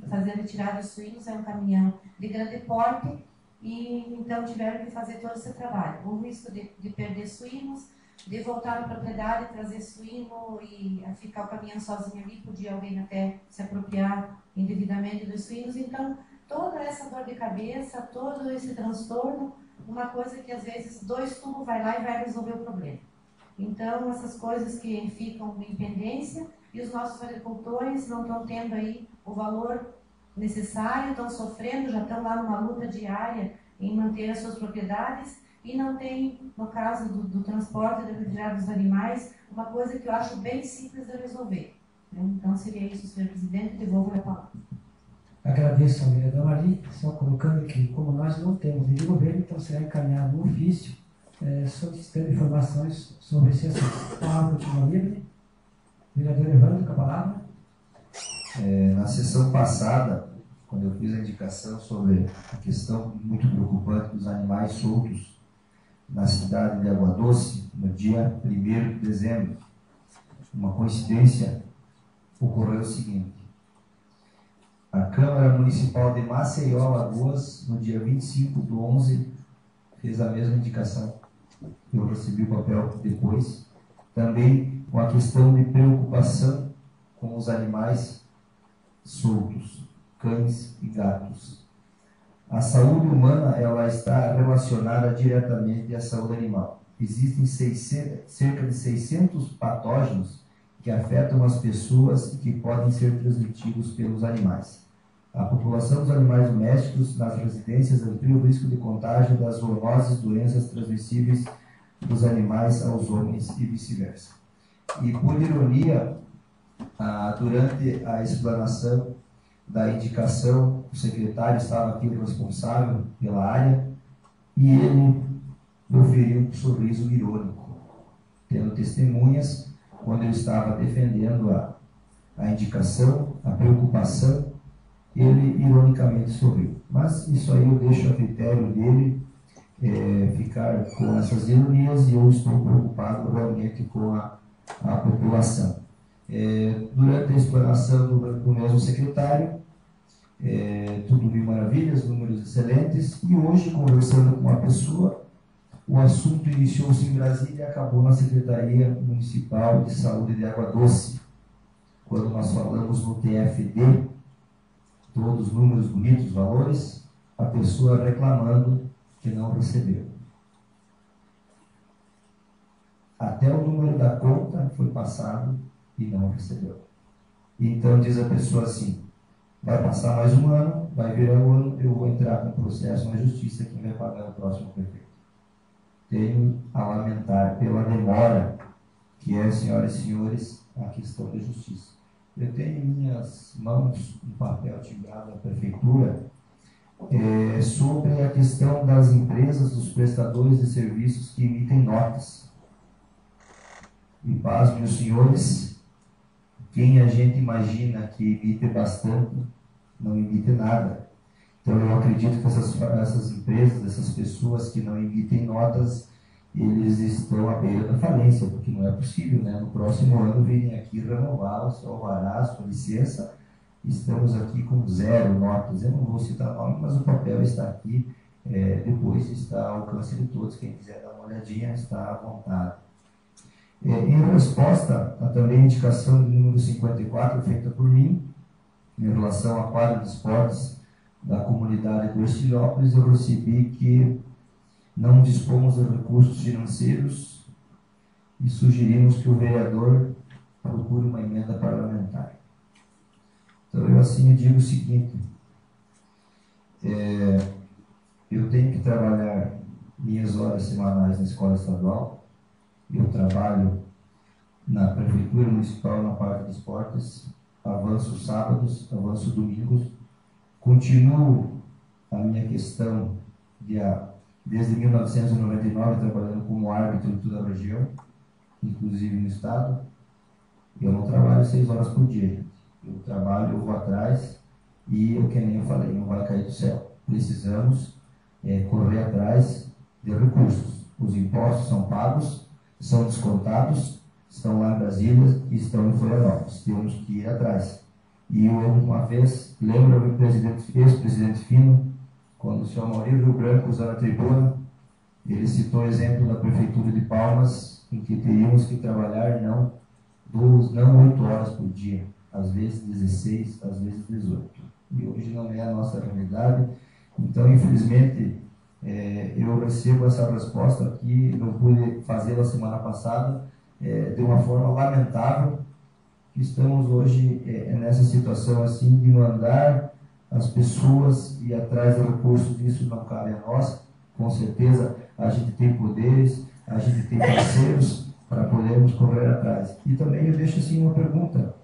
Speaker 2: fazer a retirada dos suínos é um caminhão de grande porte, e então tiveram que fazer todo esse trabalho. O risco de perder suínos, de voltar na propriedade, trazer suíno e ficar o caminhão sozinho ali, podia alguém até se apropriar indevidamente dos suínos. Então, toda essa dor de cabeça, todo esse transtorno, uma coisa que às vezes 2 tubos vai lá e vai resolver o problema. Então, essas coisas que ficam em pendência, e os nossos agricultores não estão tendo aí o valor necessário, estão sofrendo, já estão lá numa luta diária em manter as suas propriedades, e não tem, no caso do transporte e da retirada dos animais, uma coisa que eu acho bem simples de resolver. Então, seria isso, senhor presidente, devolvo a palavra.
Speaker 1: Agradeço ao vereador Mari, só colocando que, como nós não temos de governo, então será encaminhado um ofício solicitando informações sobre esse assunto. Palavra continua livre. Vereador Evandro, com a palavra.
Speaker 6: Na sessão passada, quando eu fiz a indicação sobre a questão muito preocupante dos animais soltos na cidade de Água Doce, no dia 1º de dezembro, uma coincidência, ocorreu o seguinte: a Câmara Municipal de Maceió, Alagoas, no dia 25/11, fez a mesma indicação. Eu recebi o papel depois, também com a questão de preocupação com os animais soltos, cães e gatos. A saúde humana, ela está relacionada diretamente à saúde animal. Existem cerca de 600 patógenos que afetam as pessoas e que podem ser transmitidos pelos animais. A população dos animais domésticos nas residências amplia o risco de contágio das zoonoses, doenças transmissíveis dos animais aos homens e vice-versa. E, por ironia, durante a explanação da indicação, o secretário estava aqui responsável pela área e ele proferiu um sorriso irônico, tendo testemunhas quando eu estava defendendo a indicação, a preocupação, ele ironicamente sorriu. Mas isso aí eu deixo a critério dele ficar com essas ironias, e eu estou preocupado realmente com a população. Durante a explanação do mesmo secretário, tudo mil maravilhas, números excelentes, e hoje, conversando com uma pessoa, o assunto iniciou-se em Brasília e acabou na Secretaria Municipal de Saúde de Água Doce. Quando nós falamos no TFD, todos os números bonitos, valores, a pessoa reclamando que não recebeu. Até o número da conta foi passado e não recebeu. Então diz a pessoa assim: vai passar mais um ano, vai virar um ano, eu vou entrar com processo na justiça, quem vai pagar o próximo prefeito. Tenho a lamentar pela demora que é, senhoras e senhores, a questão da justiça. Eu tenho em minhas mãos um papel timbrado da prefeitura sobre a questão das empresas, dos prestadores de serviços que emitem notas. E pasmem os senhores, quem a gente imagina que emite bastante, não emite nada. Então eu acredito que essas empresas, essas pessoas que não emitem notas, eles estão à beira da falência, porque não é possível, né? No próximo ano virem aqui renovar o seu alvará, a sua licença. Estamos aqui com 0 notas. Eu não vou citar nome, mas o papel está aqui, depois está ao alcance de todos. Quem quiser dar uma olhadinha está à vontade. Em resposta a também a indicação do número 54 feita por mim, em relação à quadra de esportes da comunidade do Estilópolis, eu recebi que não dispomos de recursos financeiros e sugerimos que o vereador procure uma emenda parlamentar. Então eu assim digo o seguinte: eu tenho que trabalhar minhas horas semanais na escola estadual, eu trabalho na prefeitura municipal na parte de esportes, avanço sábados, avanço domingos, continuo a minha questão desde 1999 trabalhando como árbitro em toda a região, inclusive no estado. Eu não trabalho 6 horas por dia, gente. Eu trabalho, eu vou atrás, e, o que nem eu falei, não vai cair do céu. Precisamos correr atrás de recursos. Os impostos são pagos, são descontados, estão lá em Brasília e estão em Florianópolis. Temos que ir atrás. E eu, uma vez, lembro do ex-presidente Fino, quando o senhor Maurício Rio Branco usou a tribuna, ele citou o exemplo da Prefeitura de Palmas, em que teríamos que trabalhar não 8 horas por dia, às vezes 16, às vezes 18. E hoje não é a nossa realidade. Então, infelizmente, eu recebo essa resposta aqui, não pude fazê-la semana passada, de uma forma lamentável, que estamos hoje nessa situação assim de mandar as pessoas ir atrás de recursos. Isso não cabe a nós. Com certeza a gente tem poderes, a gente tem parceiros para podermos correr atrás. E também eu deixo assim uma pergunta: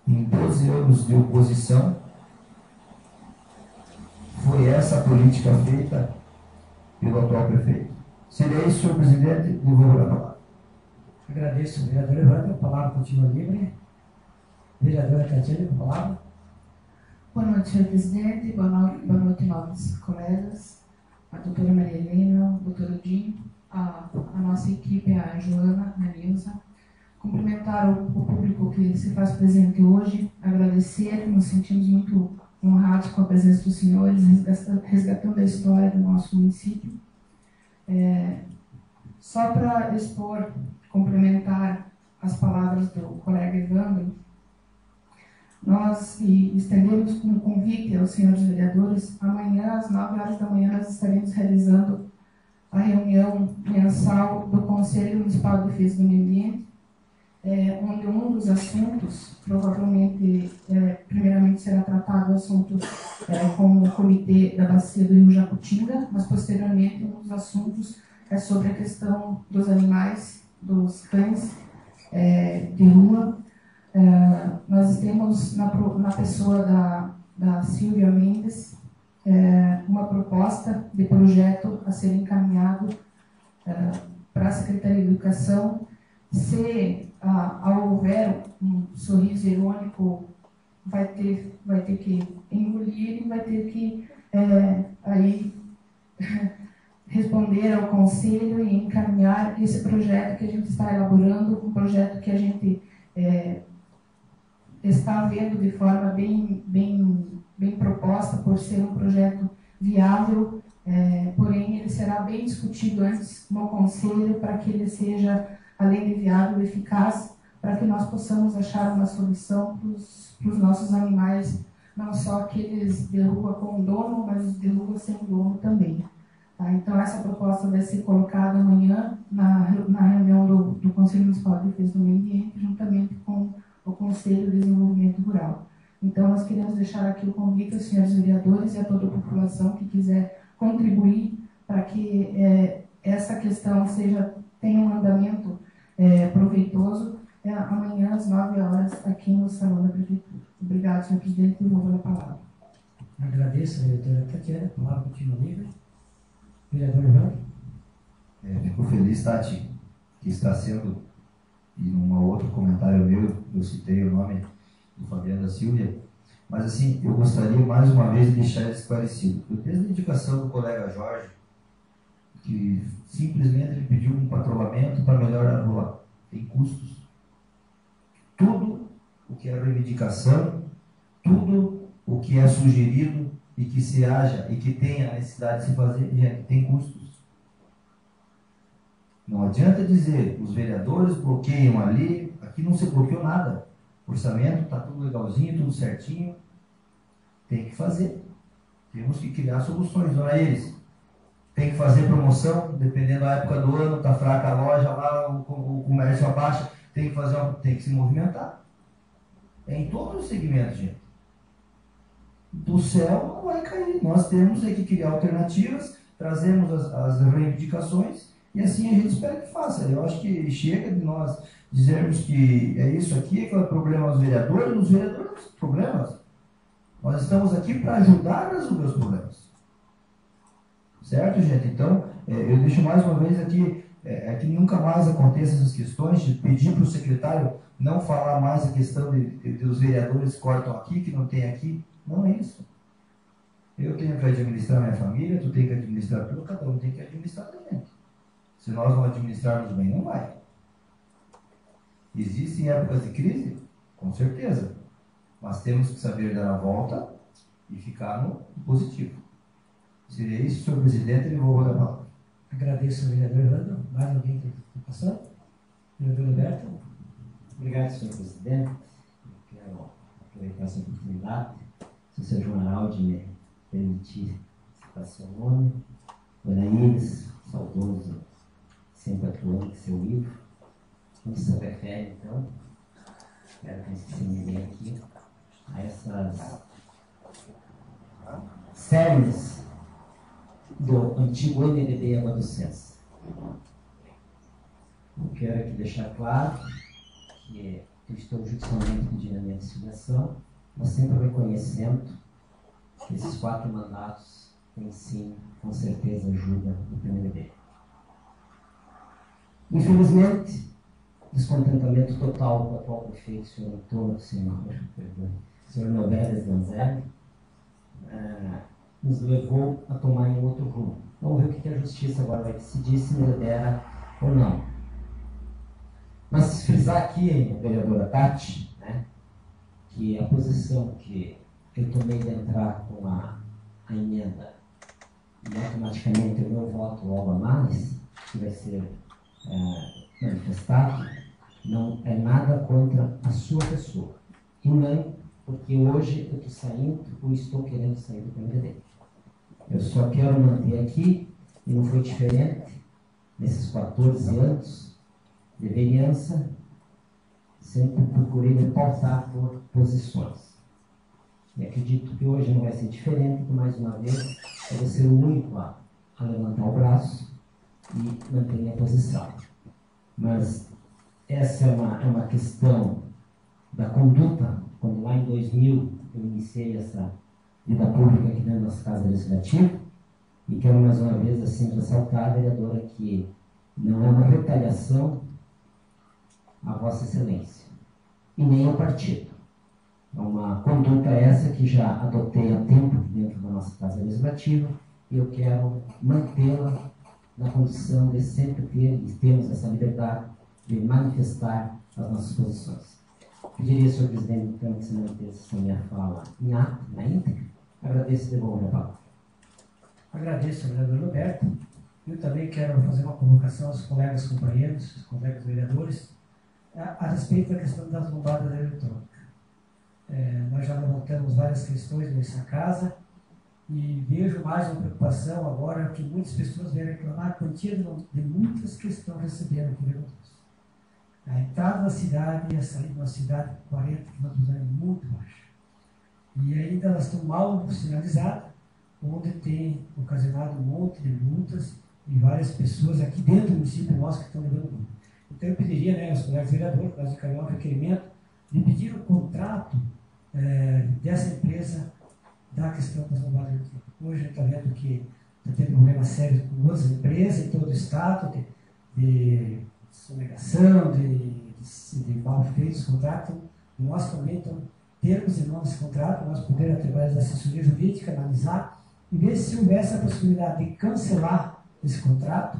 Speaker 6: em 12 anos de oposição, foi essa a política feita pelo atual prefeito? Seria isso, senhor presidente, e vou a palavra.
Speaker 1: Agradeço, vereador Evandro. A palavra continua livre. Vereadora Tatiana, com a palavra.
Speaker 12: Boa noite, senhor presidente. Boa noite, nobres colegas. A doutora Maria Helena, o doutor Odin, a nossa equipe, a Joana, a Nilza. Cumprimentar o público que se faz presente hoje, agradecer, nos sentimos muito honrados com a presença dos senhores, resgatando a história do nosso município. Só para expor, complementar as palavras do colega Evandro, nós estendemos um convite aos senhores vereadores. Amanhã, às 9 horas da manhã, nós estaremos realizando a reunião mensal do Conselho Municipal de Defesa do Meio Ambiente, onde um dos assuntos, provavelmente, primeiramente será tratado o assunto com o Comitê da Bacia do Rio Jacutinga, mas posteriormente um dos assuntos é sobre a questão dos animais, dos cães de rua. Nós temos na pessoa da Silvia Mendes uma proposta de projeto a ser encaminhado para a Secretaria de Educação. Se houver um sorriso irônico, vai ter que engolir e vai ter que aí responder ao Conselho e encaminhar esse projeto que a gente está elaborando, um projeto que a gente está vendo de forma bem proposta, por ser um projeto viável, porém ele será bem discutido antes no Conselho para que ele seja, além de viável, eficaz, para que nós possamos achar uma solução para os nossos animais, não só aqueles de rua com dono, mas os de rua sem dono também. Tá? Então essa proposta vai ser colocada amanhã na reunião do Conselho Municipal de Defesa do Meio Ambiente, juntamente com o Conselho de Desenvolvimento Rural. Então, nós queremos deixar aqui o convite aos senhores vereadores e a toda a população que quiser contribuir para que essa questão tenha um andamento proveitoso amanhã às 9 horas aqui no Salão da Prefeitura. Obrigado, senhor presidente, e vou dar a palavra.
Speaker 1: Agradeço, vereadora Tatiana. A palavra continua livre. Vereador Evandro.
Speaker 6: Fico feliz, Tati, que está sendo, e num outro comentário meu, eu citei o nome do Fabiano da Silvia, mas assim, eu gostaria mais uma vez de deixar esclarecido. Desde a indicação do colega Jorge, que simplesmente ele pediu um patrulhamento para melhorar a rua, tem custos. Tudo o que é reivindicação, tudo o que é sugerido e que se haja e que tenha a necessidade de se fazer, gente, tem custos. Não adianta dizer, os vereadores bloqueiam ali, aqui não se bloqueou nada. Orçamento está tudo legalzinho, tudo certinho. Tem que fazer. Temos que criar soluções, não é eles. Tem que fazer promoção, dependendo da época do ano, está fraca a loja lá, o comércio abaixa, tem que se movimentar. Em todos os segmentos, gente. Do céu não vai cair. Nós temos que criar alternativas, trazemos as reivindicações e assim a gente espera que faça. Eu acho que chega de nós dizermos que é isso aqui, que é o problema dos vereadores, os vereadores têm problemas. Nós estamos aqui para ajudar a resolver os problemas. Certo, gente? Então, eu deixo mais uma vez aqui, que nunca mais aconteça essas questões, de pedir para o secretário não falar mais a questão de os vereadores cortam aqui, que não tem aqui. Não é isso. Eu tenho que administrar minha família, tu tem que administrar tudo, cada um tem que administrar a gente. Se nós não administrarmos bem, não vai. Existem épocas de crise? Com certeza. Mas temos que saber dar a volta e ficar no positivo. Seria isso, senhor presidente, e vou dar a palavra.
Speaker 1: Agradeço ao vereador Randall. Mais alguém que está passando? Vereador Roberto.
Speaker 4: Obrigado, senhor presidente. Eu quero aproveitar essa oportunidade. Se o senhor João Araldi me permitir citar seu nome. Dona Iris, saudoso, sempre atuante, seu livro. Onde se refere, então, espero que não esqueça ninguém aqui, a essas séries do antigo MDB Água do César. Eu quero aqui deixar claro que eu estou judicialmente pedindo a minha designação, mas sempre reconhecendo que esses 4 mandatos têm sim, com certeza, ajuda do PMDB. Infelizmente, descontentamento total com o atual prefeito, senhor Antônio, senhor Nobeles Danzelli, nos levou a tomar em outro rumo. Vamos ver o que a justiça agora vai decidir, se me libera ou não. Mas frisar aqui, vereadora Tati, né, que a posição que eu tomei de entrar com a emenda e automaticamente o meu voto logo a mais, que vai ser manifestado, não é nada contra a sua pessoa. E não porque hoje eu estou saindo ou estou querendo sair do PMDB. Eu só quero manter aqui, e não foi diferente, nesses 14 anos de vereança, sempre procurei me pautar por posições. E acredito que hoje não vai ser diferente, que mais uma vez eu vou ser o único a levantar o braço e manter minha posição. Mas essa é uma questão da conduta, quando lá em 2000 eu iniciei essa vida pública aqui dentro da nossa Casa Legislativa, e quero mais uma vez assim ressaltar, vereadora, que não é uma retaliação à Vossa Excelência, e nem ao partido. É uma conduta essa que já adotei há tempo dentro da nossa Casa Legislativa, e eu quero mantê-la na condição de sempre termos essa liberdade de manifestar as nossas posições. Pediria, senhor presidente, então, que se mantesse essa minha fala em ato, na íntegra. Agradeço e devolvo a palavra.
Speaker 1: Agradeço ao vereador Roberto. Eu também quero fazer uma convocação aos colegas companheiros, aos colegas vereadores, a respeito da questão das lombadas eletrônicas. Nós já levantamos várias questões nessa casa e vejo mais uma preocupação agora que muitas pessoas vêm reclamar a quantia de multas que estão recebendo aqui, vereadores. A entrada na cidade e a saída da cidade por 40 km é muito baixa. E ainda elas estão mal sinalizadas, onde tem ocasionado um monte de multas e várias pessoas aqui dentro do município nosso que estão levando multa. Então eu pediria, aos colegas vereadores, nós encaminhamos um requerimento de pedir o contrato dessa empresa da questão das lombadas eletrônicas. Hoje a gente está vendo que está tendo problemas sérios com outras empresas em todo o estado, de sonegação, de mal feitos contratos. Nós também estamos termos e nomes de contrato, nós podermos, através da assessoria jurídica, analisar e ver se houvesse a possibilidade de cancelar esse contrato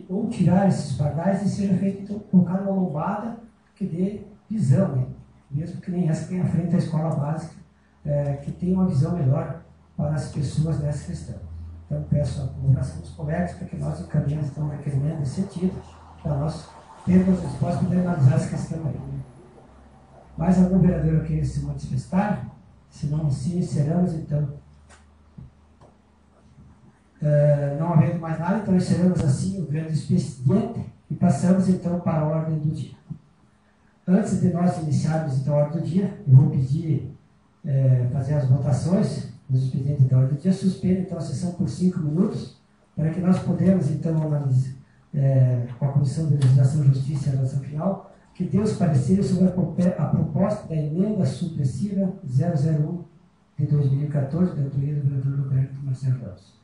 Speaker 1: ou tirar esses pagais e seja feito, então, colocar uma lombada que dê visão, né? Mesmo que nem essa que tem à frente da escola básica, que tenha uma visão melhor para as pessoas nessa questão. Então, peço a colaboração dos colegas para que nós encaminhemos então, um requerimento nesse sentido, para nós termos resposta e poder analisar essa questão aí. Mais algum vereador queira se manifestar? Se não, sim, encerramos então. Não havendo mais nada, então encerramos assim o grande expediente e passamos então para a ordem do dia. Antes de nós iniciarmos então a ordem do dia, eu vou pedir fazer as votações dos expedientes da ordem do dia. Suspendo então a sessão por 5 minutos, para que nós podemos então analisar com a Comissão de Legislação, Justiça e Relação Final, que dê os pareceres sobre a proposta da emenda supressiva 001 de 2014, da autoria do vereador Roberto Marcelo Ramos.